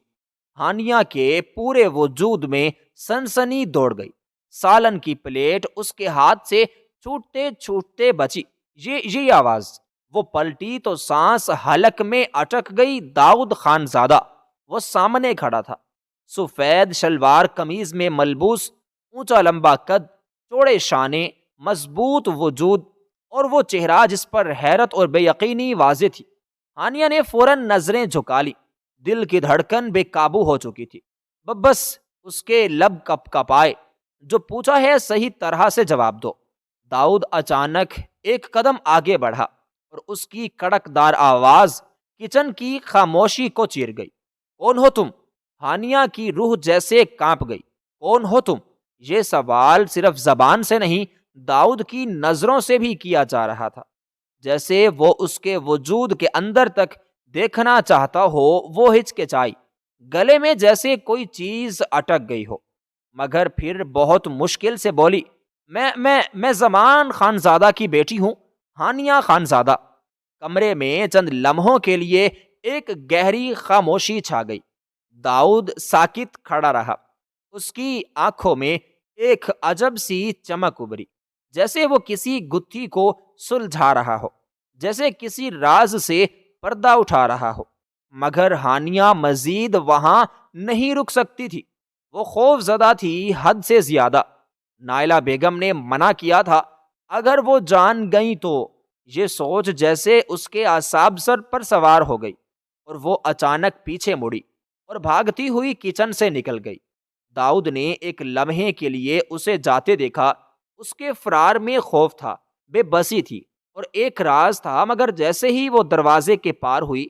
ہانیہ کے پورے وجود میں سنسنی دوڑ گئی۔ سالن کی پلیٹ اس کے ہاتھ سے چھوٹتے چھوٹتے بچی۔ یہ آواز! وہ پلٹی تو سانس حلق میں اٹک گئی۔ داؤد خان زادہ وہ سامنے کھڑا تھا، سفید شلوار قمیض میں ملبوس، اونچا لمبا قد، چوڑے شانے، مضبوط وجود، اور وہ چہرہ جس پر حیرت اور بے یقینی واضح تھی۔ ہانیہ نے فوراً نظریں جھکا لی، دل کی دھڑکن بے قابو ہو چکی تھی۔ بس اس کے لب کپ کپائے۔ جو پوچھا ہے صحیح طرح سے جواب دو۔ داؤد اچانک ایک قدم آگے بڑھا اور اس کی کڑک دار آواز کچن کی خاموشی کو چیر گئی۔ کون ہو تم؟ ہانیہ کی روح جیسے کانپ گئی۔ کون ہو تم؟ یہ سوال صرف زبان سے نہیں، داؤد کی نظروں سے بھی کیا جا رہا تھا، جیسے وہ اس کے وجود کے اندر تک دیکھنا چاہتا ہو۔ وہ ہچکچائی، گلے میں جیسے کوئی چیز اٹک گئی ہو، مگر پھر بہت مشکل سے بولی، میں زمان خان زادہ کی بیٹی ہوں، ہانیہ خان زادہ۔ کمرے میں چند لمحوں کے لیے ایک گہری خاموشی چھا گئی۔ داؤد ساکت کھڑا رہا، اس کی آنکھوں میں ایک عجب سی چمک ابھری، جیسے وہ کسی گتھی کو سلجھا رہا ہو، جیسے کسی راز سے پردہ اٹھا رہا ہو، مگر ہانیہ مزید وہاں نہیں رک سکتی تھی۔ وہ خوف زدہ تھی حد سے زیادہ۔ نائلہ بیگم نے منع کیا تھا، اگر وہ جان گئیں تو۔ یہ سوچ جیسے اس کے اعصاب سر پر سوار ہو گئی اور وہ اچانک پیچھے مڑی اور بھاگتی ہوئی کچن سے نکل گئی۔ داؤد نے ایک لمحے کے لیے اسے جاتے دیکھا۔ اس کے فرار میں خوف تھا، بے بسی تھی اور ایک راز تھا، مگر جیسے ہی وہ دروازے کے پار ہوئی،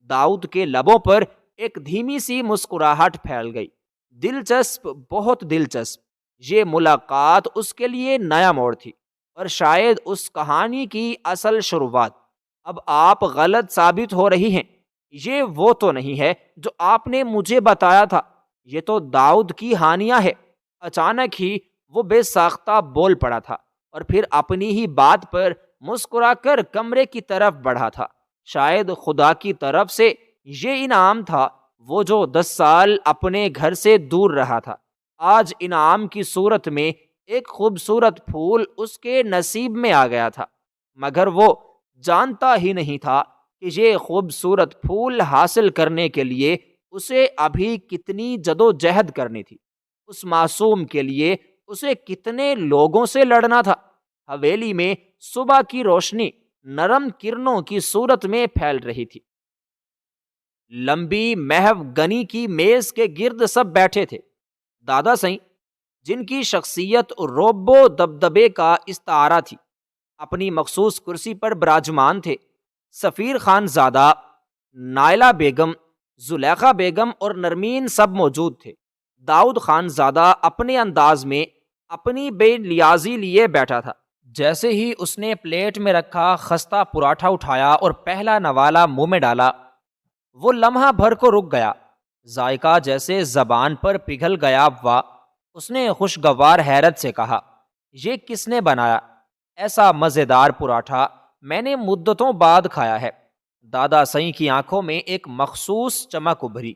داؤد کے لبوں پر ایک دھیمی سی مسکراہٹ پھیل گئی۔ دلچسپ، بہت دلچسپ۔ یہ ملاقات اس کے لیے نیا موڑ تھی اور شاید اس کہانی کی اصل شروعات۔ اب آپ غلط ثابت ہو رہی ہیں، یہ وہ تو نہیں ہے جو آپ نے مجھے بتایا تھا، یہ تو داؤد کی ہانیہ ہے۔ اچانک ہی وہ بے ساختہ بول پڑا تھا اور پھر اپنی ہی بات پر مسکرا کر کمرے کی طرف بڑھا تھا۔ شاید خدا کی طرف سے یہ انعام تھا، وہ جو 10 سال اپنے گھر سے دور رہا تھا، آج انعام کی صورت میں ایک خوبصورت پھول اس کے نصیب میں آ گیا تھا، مگر وہ جانتا ہی نہیں تھا کہ یہ خوبصورت پھول حاصل کرنے کے لیے اسے ابھی کتنی جدوجہد کرنی تھی۔ اس معصوم کے لیے اسے کتنے لوگوں سے لڑنا تھا۔ حویلی میں صبح کی روشنی نرم کرنوں کی صورت میں پھیل رہی تھی۔ لمبی محو گنی کی میز کے گرد سب بیٹھے تھے۔ دادا سائیں، جن کی شخصیت رعب و دبدبے کا استعارہ تھی، اپنی مخصوص کرسی پر براجمان تھے۔ سفیر خان زادہ، نائلہ بیگم، زلیخا بیگم اور نرمین سب موجود تھے۔ داؤد خان زادہ اپنے انداز میں اپنی بے نیازی لیے بیٹھا تھا۔ جیسے ہی اس نے پلیٹ میں رکھا خستہ پراٹھا اٹھایا اور پہلا نوالا منہ میں ڈالا، وہ لمحہ بھر کو رک گیا، ذائقہ جیسے زبان پر پگھل گیا ہوا۔ اس نے خوشگوار حیرت سے کہا، یہ کس نے بنایا؟ ایسا مزیدار پراٹھا میں نے مدتوں بعد کھایا ہے۔ دادا سائیں کی آنکھوں میں ایک مخصوص چمک ابھری۔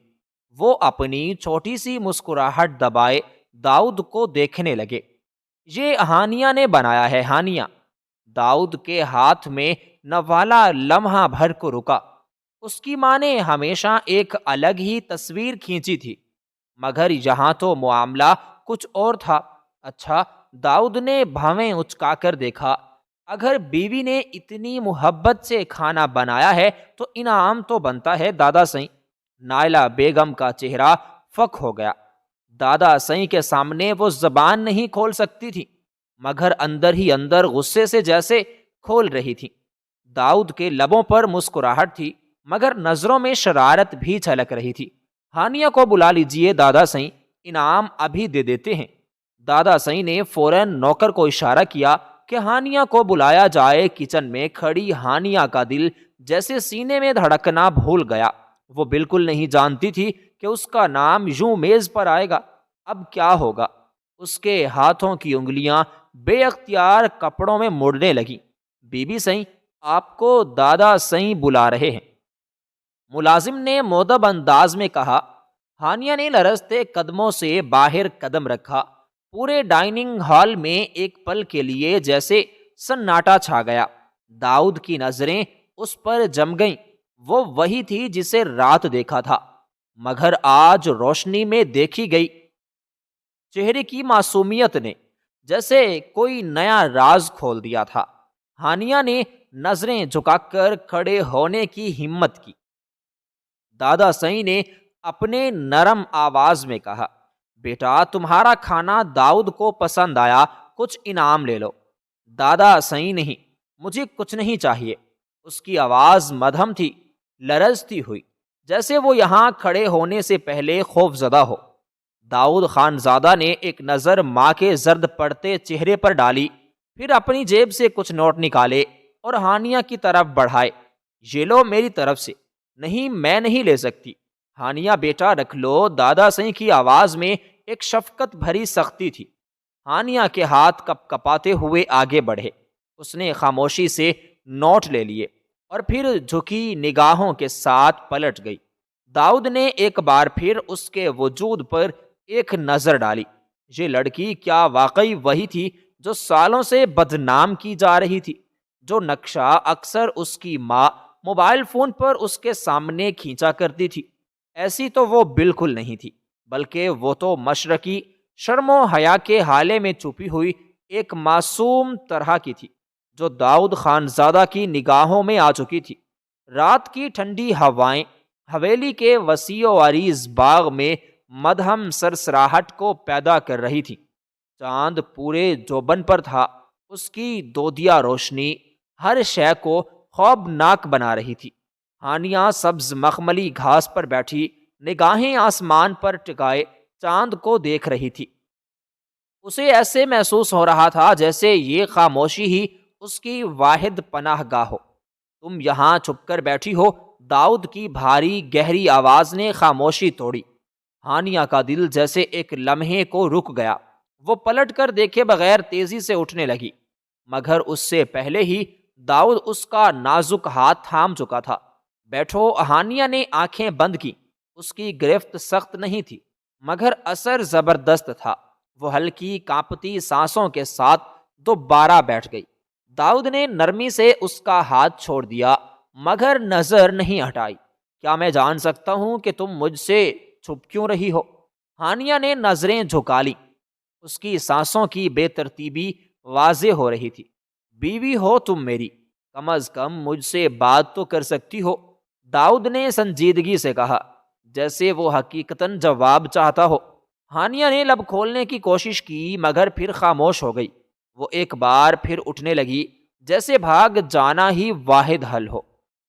وہ اپنی چھوٹی سی مسکراہٹ دبائے داؤد کو دیکھنے لگے۔ یہ ہانیہ نے بنایا ہے، ہانیہ۔ داؤد کے ہاتھ میں نوالا لمحہ بھر کو رکا۔ اس کی ماں نے ہمیشہ ایک الگ ہی تصویر کھینچی تھی، مگر یہاں تو معاملہ کچھ اور تھا۔ اچھا، داؤد نے بھویں اچکا کر دیکھا، اگر بیوی نے اتنی محبت سے کھانا بنایا ہے تو انعام تو بنتا ہے دادا سائیں۔ نائلہ بیگم کا چہرہ فک ہو گیا۔ دادا سائیں کے سامنے وہ زبان نہیں کھول سکتی تھی، مگر اندر ہی اندر غصے سے جیسے کھول رہی تھی۔ داؤد کے لبوں پر مسکراہٹ تھی، مگر نظروں میں شرارت بھی چھلک رہی تھی۔ ہانیہ کو بلا لیجئے دادا سائیں، انعام ابھی دے دیتے ہیں۔ دادا سائیں نے فوراً نوکر کو اشارہ کیا کہ ہانیہ کو بلایا جائے۔ کچن میں کھڑی ہانیہ کا دل جیسے سینے میں دھڑکنا بھول گیا۔ وہ بالکل نہیں جانتی تھی کہ اس کا نام یوں میز پر آئے گا۔ اب کیا ہوگا؟ اس کے ہاتھوں کی انگلیاں بے اختیار کپڑوں میں مڑنے لگیں۔ بی بی سائیں، آپ کو دادا سائیں بلا رہے ہیں، ملازم نے مؤدب انداز میں کہا۔ ہانیہ نے لرزتے قدموں سے باہر قدم رکھا۔ پورے ڈائننگ ہال میں ایک پل کے لیے جیسے سناٹا چھا گیا۔ داؤد کی نظریں اس پر جم گئیں۔ وہ وہی تھی جسے رات دیکھا تھا، مگر آج روشنی میں دیکھی گئی۔ چہرے کی معصومیت نے جیسے کوئی نیا راز کھول دیا تھا۔ ہانیہ نے نظریں جھکا کر کھڑے ہونے کی ہمت کی۔ دادا سائیں نے اپنے نرم آواز میں کہا، بیٹا تمہارا کھانا داؤد کو پسند آیا، کچھ انعام لے لو۔ دادا سائیں نہیں، مجھے کچھ نہیں چاہیے۔ اس کی آواز مدھم تھی، لرزتی ہوئی، جیسے وہ یہاں کھڑے ہونے سے پہلے خوف زدہ ہو۔ داؤد خان زادہ نے ایک نظر ماں کے زرد پڑتے چہرے پر ڈالی، پھر اپنی جیب سے کچھ نوٹ نکالے اور ہانیہ کی طرف بڑھائے۔ یہ لو میری طرف سے۔ نہیں، میں نہیں لے سکتی۔ ہانیہ بیٹا رکھ لو۔ دادا سائیں کی آواز میں ایک شفقت بھری سختی تھی۔ ہانیہ کے ہاتھ کپ کپاتے ہوئے آگے بڑھے۔ اس نے خاموشی سے نوٹ لے لیے اور پھر جھکی نگاہوں کے ساتھ پلٹ گئی۔ داؤد نے ایک بار پھر اس کے وجود پر ایک نظر ڈالی۔ یہ لڑکی کیا واقعی وہی تھی جو سالوں سے بدنام کی جا رہی تھی؟ جو نقشہ اکثر اس کی ماں موبائل فون پر اس کے سامنے کھینچا کرتی تھی، ایسی تو وہ بالکل نہیں تھی۔ بلکہ وہ تو مشرقی شرم و حیا کے حالے میں چھپی ہوئی ایک معصوم طرح کی تھی جو داؤد خانزادہ کی نگاہوں میں آ چکی تھی۔ رات کی ٹھنڈی ہوائیں حویلی کے وسیع و عریض باغ میں مدہم سرسراہٹ کو پیدا کر رہی تھی۔ چاند پورے جوبن پر تھا، اس کی دودیا روشنی ہر شے کو خوابناک بنا رہی تھی۔ ہانیہ سبز مخملی گھاس پر بیٹھی نگاہیں آسمان پر ٹکائے چاند کو دیکھ رہی تھی۔ اسے ایسے محسوس ہو رہا تھا جیسے یہ خاموشی ہی اس کی واحد پناہ گاہ ہو۔ تم یہاں چھپ کر بیٹھی ہو، داؤد کی بھاری گہری آواز نے خاموشی توڑی۔ ہانیہ کا دل جیسے ایک لمحے کو رک گیا۔ وہ پلٹ کر دیکھے بغیر تیزی سے اٹھنے لگی، مگر اس سے پہلے ہی داؤد اس کا نازک ہاتھ تھام چکا تھا۔ بیٹھو۔ ہانیہ نے آنکھیں بند کی۔ اس کی گرفت سخت نہیں تھی مگر اثر زبردست تھا۔ وہ ہلکی کانپتی سانسوں کے ساتھ دوبارہ بیٹھ گئی۔ داؤد نے نرمی سے اس کا ہاتھ چھوڑ دیا مگر نظر نہیں ہٹائی۔ کیا میں جان سکتا ہوں کہ تم مجھ سے چھپ کیوں رہی ہو؟ ہانیہ نے نظریں جھکا لیں۔ اس کی سانسوں کی بے ترتیبی واضح ہو رہی تھی۔ بیوی ہو تم میری، کم از کم مجھ سے بات تو کر سکتی ہو، داؤد نے سنجیدگی سے کہا، جیسے وہ حقیقتاً جواب چاہتا ہو۔ ہانیہ نے لب کھولنے کی کوشش کی مگر پھر خاموش ہو گئی۔ وہ ایک بار پھر اٹھنے لگی جیسے بھاگ جانا ہی واحد حل ہو،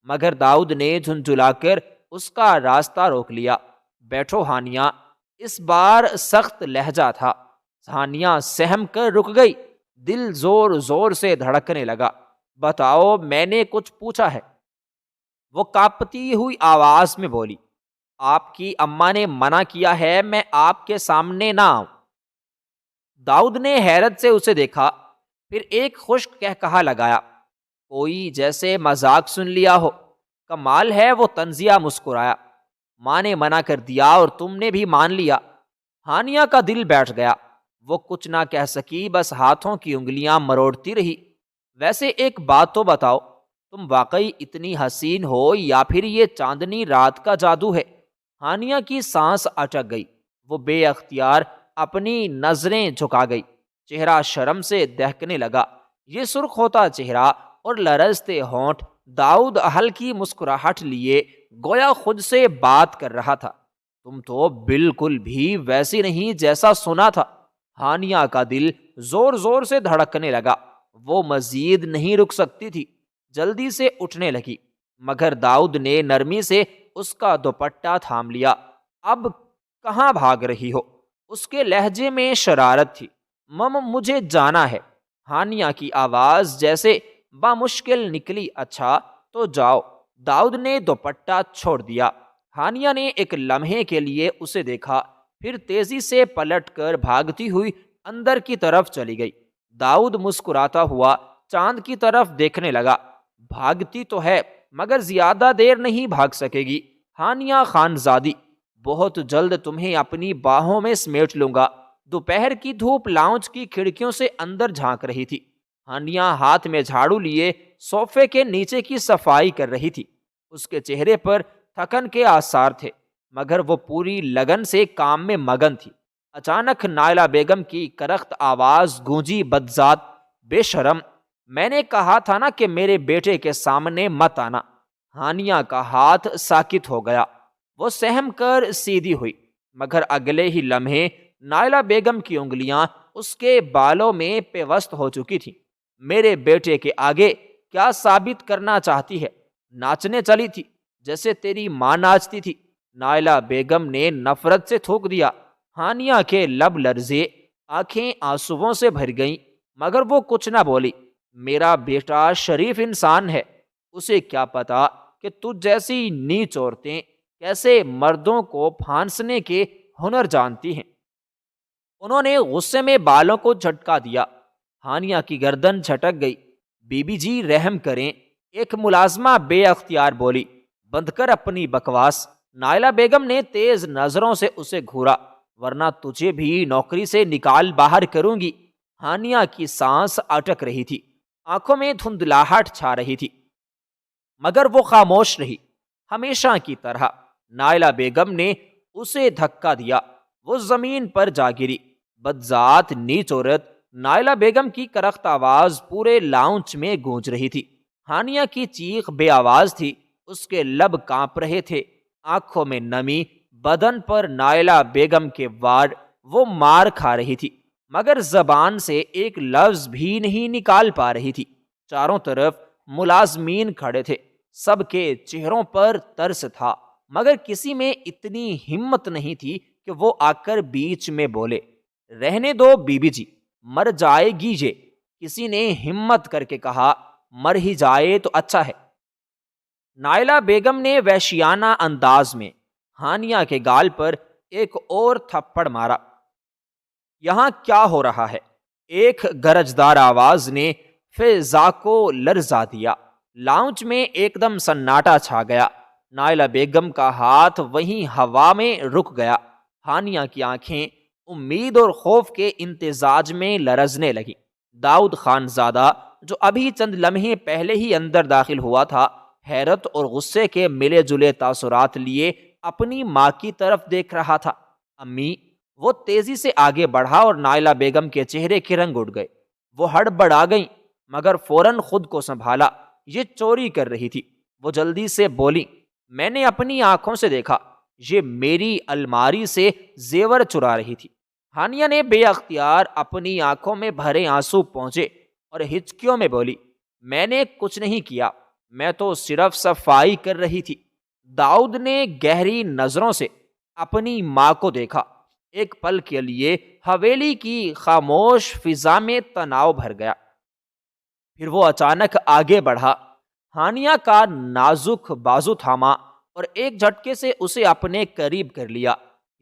مگر داؤد نے جھنجھلا کر اس کا راستہ روک لیا۔ بیٹھو ہانیہ۔ اس بار سخت لہجہ تھا۔ ہانیہ سہم کر رک گئی، دل زور زور سے دھڑکنے لگا۔ بتاؤ، میں نے کچھ پوچھا ہے؟ وہ کانپتی ہوئی آواز میں بولی۔ آپ کی اماں نے منع کیا ہے میں آپ کے سامنے نہ آؤں۔ داؤد نے حیرت سے اسے دیکھا، پھر ایک خشک قہقہا لگایا، کوئی جیسے مذاق سن لیا ہو۔ کمال ہے، وہ طنزیہ مسکرایا۔ ماں نے منع کر دیا اور تم نے بھی مان لیا۔ ہانیہ کا دل بیٹھ گیا۔ وہ کچھ نہ کہہ سکی، بس ہاتھوں کی انگلیاں مروڑتی رہی۔ ویسے ایک بات تو بتاؤ، تم واقعی اتنی حسین ہو یا پھر یہ چاندنی رات کا جادو ہے؟ ہانیہ کی سانس اٹک گئی۔ وہ بے اختیار اپنی نظریں جھکا گئی۔ چہرہ شرم سے دہکنے لگا۔ یہ سرخ ہوتا چہرہ اور لرزتے ہونٹ داؤد ہلکی مسکراہٹ لیے گویا خود سے بات کر رہا تھا۔ تم تو بالکل بھی ویسی نہیں جیسا سنا تھا۔ ہانیہ کا دل زور زور سے دھڑکنے لگا۔ وہ مزید نہیں رک سکتی تھی، جلدی سے اٹھنے لگی، مگر داؤد نے نرمی سے اس کا دوپٹہ تھام لیا۔ اب کہاں بھاگ رہی ہو؟ اس کے لہجے میں شرارت تھی۔ مجھے جانا ہے۔ ہانیہ کی آواز جیسے بامشکل نکلی۔ اچھا تو جاؤ۔ داؤد نے دوپٹہ چھوڑ دیا۔ ہانیہ نے ایک لمحے کے لیے اسے دیکھا، پھر تیزی سے پلٹ کر بھاگتی ہوئی اندر کی طرف چلی گئی۔ داؤد مسکراتا ہوا چاند کی طرف دیکھنے لگا۔ بھاگتی تو ہے مگر زیادہ دیر نہیں بھاگ سکے گی ہانیہ خانزادی، بہت جلد تمہیں اپنی باہوں میں سمیٹ لوں گا۔ دوپہر کی دھوپ لاؤنج کی کھڑکیوں سے اندر جھانک رہی تھی۔ ہانیہ ہاتھ میں جھاڑو لیے صوفے کے نیچے کی صفائی کر رہی تھی۔ اس کے چہرے پر تھکن کے آثار تھے مگر وہ پوری لگن سے کام میں مگن تھی۔ اچانک نائلہ بیگم کی کرخت آواز گونجی، بدذات، بے شرم، میں نے کہا تھا نا کہ میرے بیٹے کے سامنے مت آنا۔ ہانیہ کا ہاتھ ساکت ہو گیا۔ وہ سہم کر سیدھی ہوئی مگر اگلے ہی لمحے نائلہ بیگم کی انگلیاں اس کے بالوں میں پیوست ہو چکی تھیں۔ میرے بیٹے کے آگے کیا ثابت کرنا چاہتی ہے؟ ناچنے چلی تھی جیسے تیری ماں ناچتی تھی۔ نائلہ بیگم نے نفرت سے تھوک دیا۔ ہانیہ کے لب لرزے، آنکھیں آنسوؤں سے بھر گئیں مگر وہ کچھ نہ بولی۔ میرا بیٹا شریف انسان ہے، اسے کیا پتا کہ تجھ جیسی نیچ عورتیں کیسے مردوں کو پھانسنے کے ہنر جانتی ہیں۔ انہوں نے غصے میں بالوں کو جھٹکا دیا۔ ہانیہ کی گردن جھٹک گئی۔ بی بی جی رحم کریں، ایک ملازمہ بے اختیار بولی۔ بند کر اپنی بکواس۔ نائلہ بیگم نے تیز نظروں سے اسے گھورا، ورنہ تجھے بھی نوکری سے نکال باہر کروں گی۔ ہانیہ کی سانس اٹک رہی تھی، آنکھوں میں دھندلاہٹ چھا رہی تھی مگر وہ خاموش رہی، ہمیشہ کی طرح۔ نائلہ بیگم نے اسے دھکا دیا۔ وہ زمین پر جا گری۔ بدذات نیچ عورت نائلہ بیگم کی کرخت آواز پورے لاؤنچ میں گونج رہی تھی۔ ہانیہ کی چیخ بے آواز تھی، اس کے لب کانپ رہے تھے، آنکھوں میں نمی، بدن پر نائلہ بیگم کے وار۔ وہ مار کھا رہی تھی مگر زبان سے ایک لفظ بھی نہیں نکال پا رہی تھی۔ چاروں طرف ملازمین کھڑے تھے، سب کے چہروں پر ترس تھا مگر کسی میں اتنی ہمت نہیں تھی کہ وہ آ کر بیچ میں بولے، رہنے دو بی بی جی، مر جائے گی یہ۔ کسی نے ہمت کر کے کہا، مر ہی جائے تو اچھا ہے۔ نائلہ بیگم نے وحشیانہ انداز میں ہانیہ کے گال پر ایک اور تھپڑ مارا۔ یہاں کیا ہو رہا ہے؟ ایک گرجدار آواز نے فضا کو لرزا دیا۔ لاؤنچ میں ایک دم سناٹا چھا گیا۔ نائلہ بیگم کا ہاتھ وہیں ہوا میں رک گیا۔ ہانیہ کی آنکھیں امید اور خوف کے امتزاج میں لرزنے لگی۔ داؤد خان زادہ جو ابھی چند لمحے پہلے ہی اندر داخل ہوا تھا، حیرت اور غصے کے ملے جلے تاثرات لیے اپنی ماں کی طرف دیکھ رہا تھا۔ امی! وہ تیزی سے آگے بڑھا اور نائلہ بیگم کے چہرے کے رنگ اڑ گئے۔ وہ ہڑبڑا گئیں مگر فوراً خود کو سنبھالا، یہ چوری کر رہی تھی۔ وہ جلدی سے بولی، میں نے اپنی آنکھوں سے دیکھا، یہ میری الماری سے زیور چرا رہی تھی۔ ہانیہ نے بے اختیار اپنی آنکھوں میں بھرے آنسو پہنچے اور ہچکیوں میں بولی، میں نے کچھ نہیں کیا، میں تو صرف صفائی کر رہی تھی۔ داؤد نے گہری نظروں سے اپنی ماں کو دیکھا۔ ایک پل کے لیے حویلی کی خاموش فضا میں تناؤ بھر گیا، پھر وہ اچانک آگے بڑھا، ہانیہ کا نازک بازو تھاما اور ایک جھٹکے سے اسے اپنے قریب کر لیا۔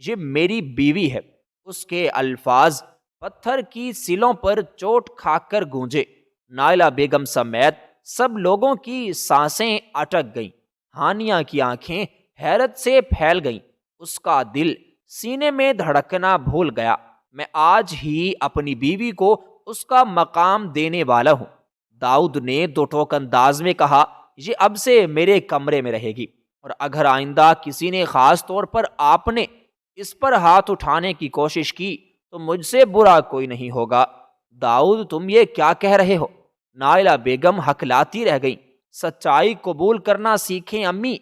یہ میری بیوی ہے۔ اس کے الفاظ پتھر کی سلوں پر چوٹ کھا کر گونجے۔ نائلہ بیگم سمیت سب لوگوں کی سانسیں اٹک گئیں۔ ہانیہ کی آنکھیں حیرت سے پھیل گئیں، اس کا دل سینے میں دھڑکنا بھول گیا۔ میں آج ہی اپنی بیوی کو اس کا مقام دینے والا ہوں۔ داؤد نے دو ٹوک انداز میں کہا، یہ اب سے میرے کمرے میں رہے گی، اور اگر آئندہ کسی نے خاص طور پر آپ نے اس پر ہاتھ اٹھانے کی کوشش کی تو مجھ سے برا کوئی نہیں ہوگا۔ داؤد تم یہ کیا کہہ رہے ہو؟ نائلہ بیگم ہکلاتی رہ گئیں۔ سچائی قبول کرنا سیکھیں امی،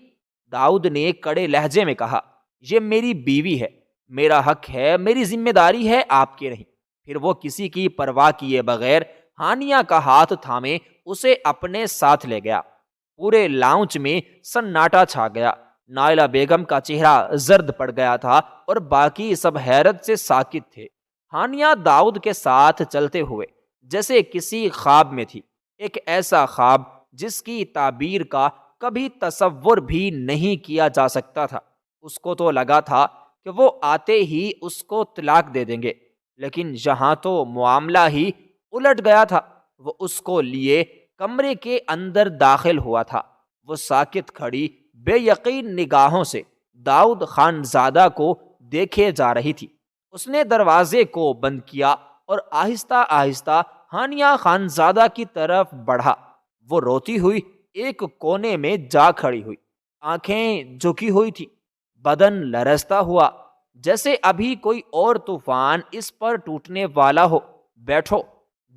داؤد نے کڑے لہجے میں کہا، یہ میری بیوی ہے، میرا حق ہے، میری ذمہ داری ہے، آپ کی نہیں۔ پھر وہ کسی کی پرواہ کیے بغیر ہانیہ کا ہاتھ تھامے اسے اپنے ساتھ لے گیا۔ پورے لاؤنچ میں سناٹا چھا گیا۔ نائلہ بیگم کا چہرہ زرد پڑ گیا تھا اور باقی سب حیرت سے ساکت تھے۔ ہانیہ داؤد کے ساتھ چلتے ہوئے جیسے کسی خواب میں تھی، ایک ایسا خواب جس کی تعبیر کا کبھی تصور بھی نہیں کیا جا سکتا تھا۔ اس کو تو لگا تھا کہ وہ آتے ہی اس کو طلاق دے دیں گے، لیکن یہاں تو معاملہ ہی الٹ گیا تھا۔ وہ اس کو لیے کمرے کے اندر داخل ہوا تھا۔ وہ ساکت کھڑی بے یقین نگاہوں سے داؤد خان زادہ کو دیکھے جا رہی تھی۔ اس نے دروازے کو بند کیا اور آہستہ آہستہ ہانیہ خان زادہ کی طرف بڑھا۔ وہ روتی ہوئی ایک کونے میں جا کھڑی ہوئی، آنکھیں جھکی ہوئی تھی، بدن لرزتا ہوا جیسے ابھی کوئی اور طوفان اس پر ٹوٹنے والا ہو۔ بیٹھو،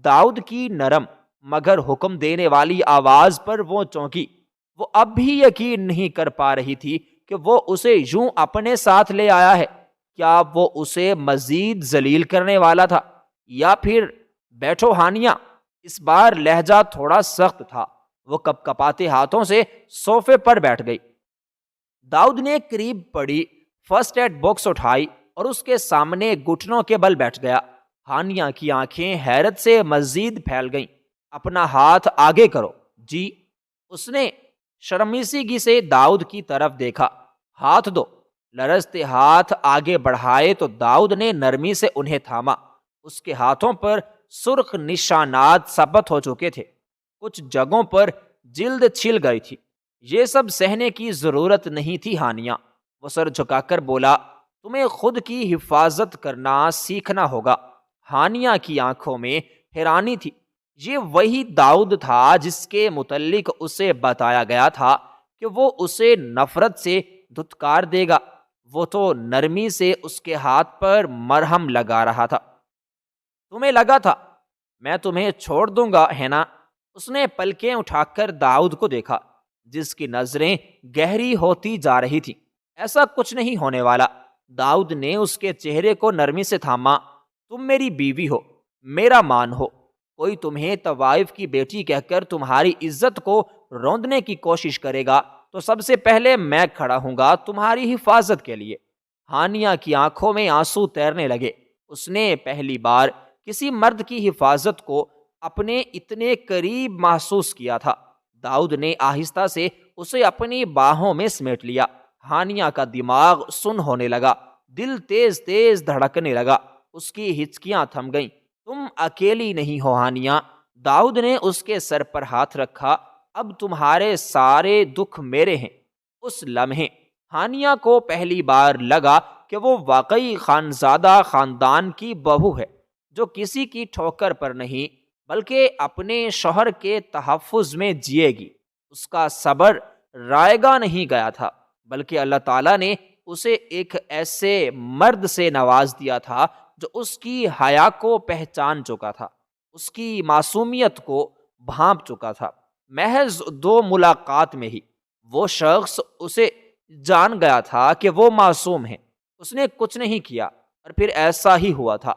داؤد کی نرم مگر حکم دینے والی آواز پر وہ چونکی۔ وہ اب بھی یقین نہیں کر پا رہی تھی کہ وہ اسے یوں اپنے ساتھ لے آیا ہے۔ کیا وہ اسے مزید ذلیل کرنے والا تھا یا پھر بیٹھو ہانیہ۔ اس بار لہجہ تھوڑا سخت تھا۔ وہ کپ کپاتے ہاتھوں سے صوفے پر بیٹھ گئی۔ داؤد نے قریب پڑی فرسٹ ایڈ باکس اٹھائی اور اس کے سامنے گھٹنوں کے بل بیٹھ گیا۔ ہانیہ کی آنکھیں حیرت سے مزید پھیل گئیں۔ اپنا ہاتھ آگے کرو جی۔ اس نے شرمیسیگی سے داؤد کی طرف دیکھا۔ ہاتھ دو۔ لرزتے ہاتھ آگے بڑھائے تو داؤد نے نرمی سے انہیں تھاما۔ اس کے ہاتھوں پر سرخ نشانات ثبت ہو چکے تھے، کچھ جگہوں پر جلد چھل گئی تھی۔ یہ سب سہنے کی ضرورت نہیں تھی ہانیہ۔ وہ سر جھکا کر بولا، تمہیں خود کی حفاظت کرنا سیکھنا ہوگا۔ ہانیہ کی آنکھوں میں حیرانی تھی۔ یہ وہی داؤد تھا جس کے متعلق اسے بتایا گیا تھا کہ وہ اسے نفرت سے دھتکار دے گا۔ وہ تو نرمی سے اس کے ہاتھ پر مرہم لگا رہا تھا۔ تمہیں لگا تھا میں تمہیں چھوڑ دوں گا ہے نا؟ اس نے پلکیں اٹھا کر داؤد کو دیکھا، جس کی نظریں گہری ہوتی جا رہی تھیں۔ ایسا کچھ نہیں ہونے والا۔ داؤد نے اس کے چہرے کو نرمی سے تھاما۔ تم میری بیوی ہو، میرا مان ہو۔ کوئی تمہیں طوائف کی بیٹی کہہ کر تمہاری عزت کو روندنے کی کوشش کرے گا تو سب سے پہلے میں کھڑا ہوں گا تمہاری حفاظت کے لیے۔ ہانیہ کی آنکھوں میں آنسو تیرنے لگے۔ اس نے پہلی بار کسی مرد کی حفاظت کو اپنے اتنے قریب محسوس کیا تھا۔ داؤد نے آہستہ سے اسے اپنی باہوں میں سمیٹ لیا۔ ہانیہ کا دماغ سن ہونے لگا، دل تیز تیز دھڑکنے لگا، اس کی ہچکیاں تھم گئیں۔ تم اکیلی نہیں ہو ہانیہ۔ داؤد نے اس کے سر پر ہاتھ رکھا۔ اب تمہارے سارے دکھ میرے ہیں۔ اس لمحے ہانیہ کو پہلی بار لگا کہ وہ واقعی خانزادہ خاندان کی بہو ہے، جو کسی کی ٹھوکر پر نہیں بلکہ اپنے شوہر کے تحفظ میں جیے گی۔ اس کا صبر رائے گاہ نہیں گیا تھا، بلکہ اللہ تعالیٰ نے اسے ایک ایسے مرد سے نواز دیا تھا جو اس کی حیا کو پہچان چکا تھا، اس کی معصومیت کو بھانپ چکا تھا۔ محض 2 ملاقات میں ہی وہ شخص اسے جان گیا تھا کہ وہ معصوم ہے۔ اس نے کچھ نہیں کیا اور پھر ایسا ہی ہوا تھا۔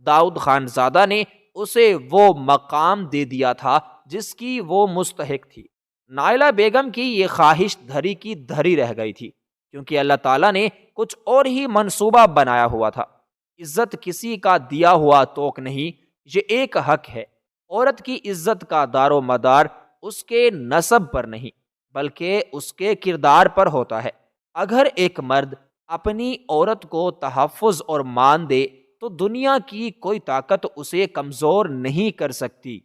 داؤد خانزادہ نے اسے وہ مقام دے دیا تھا جس کی وہ مستحق تھی۔ نائلہ بیگم کی یہ خواہش دھری کی دھری رہ گئی تھی، کیونکہ اللہ تعالیٰ نے کچھ اور ہی منصوبہ بنایا ہوا تھا۔ عزت کسی کا دیا ہوا توق نہیں، یہ ایک حق ہے۔ عورت کی عزت کا دار و مدار اس کے نسب پر نہیں بلکہ اس کے کردار پر ہوتا ہے۔ اگر ایک مرد اپنی عورت کو تحفظ اور مان دے تو دنیا کی کوئی طاقت اسے کمزور نہیں کر سکتی۔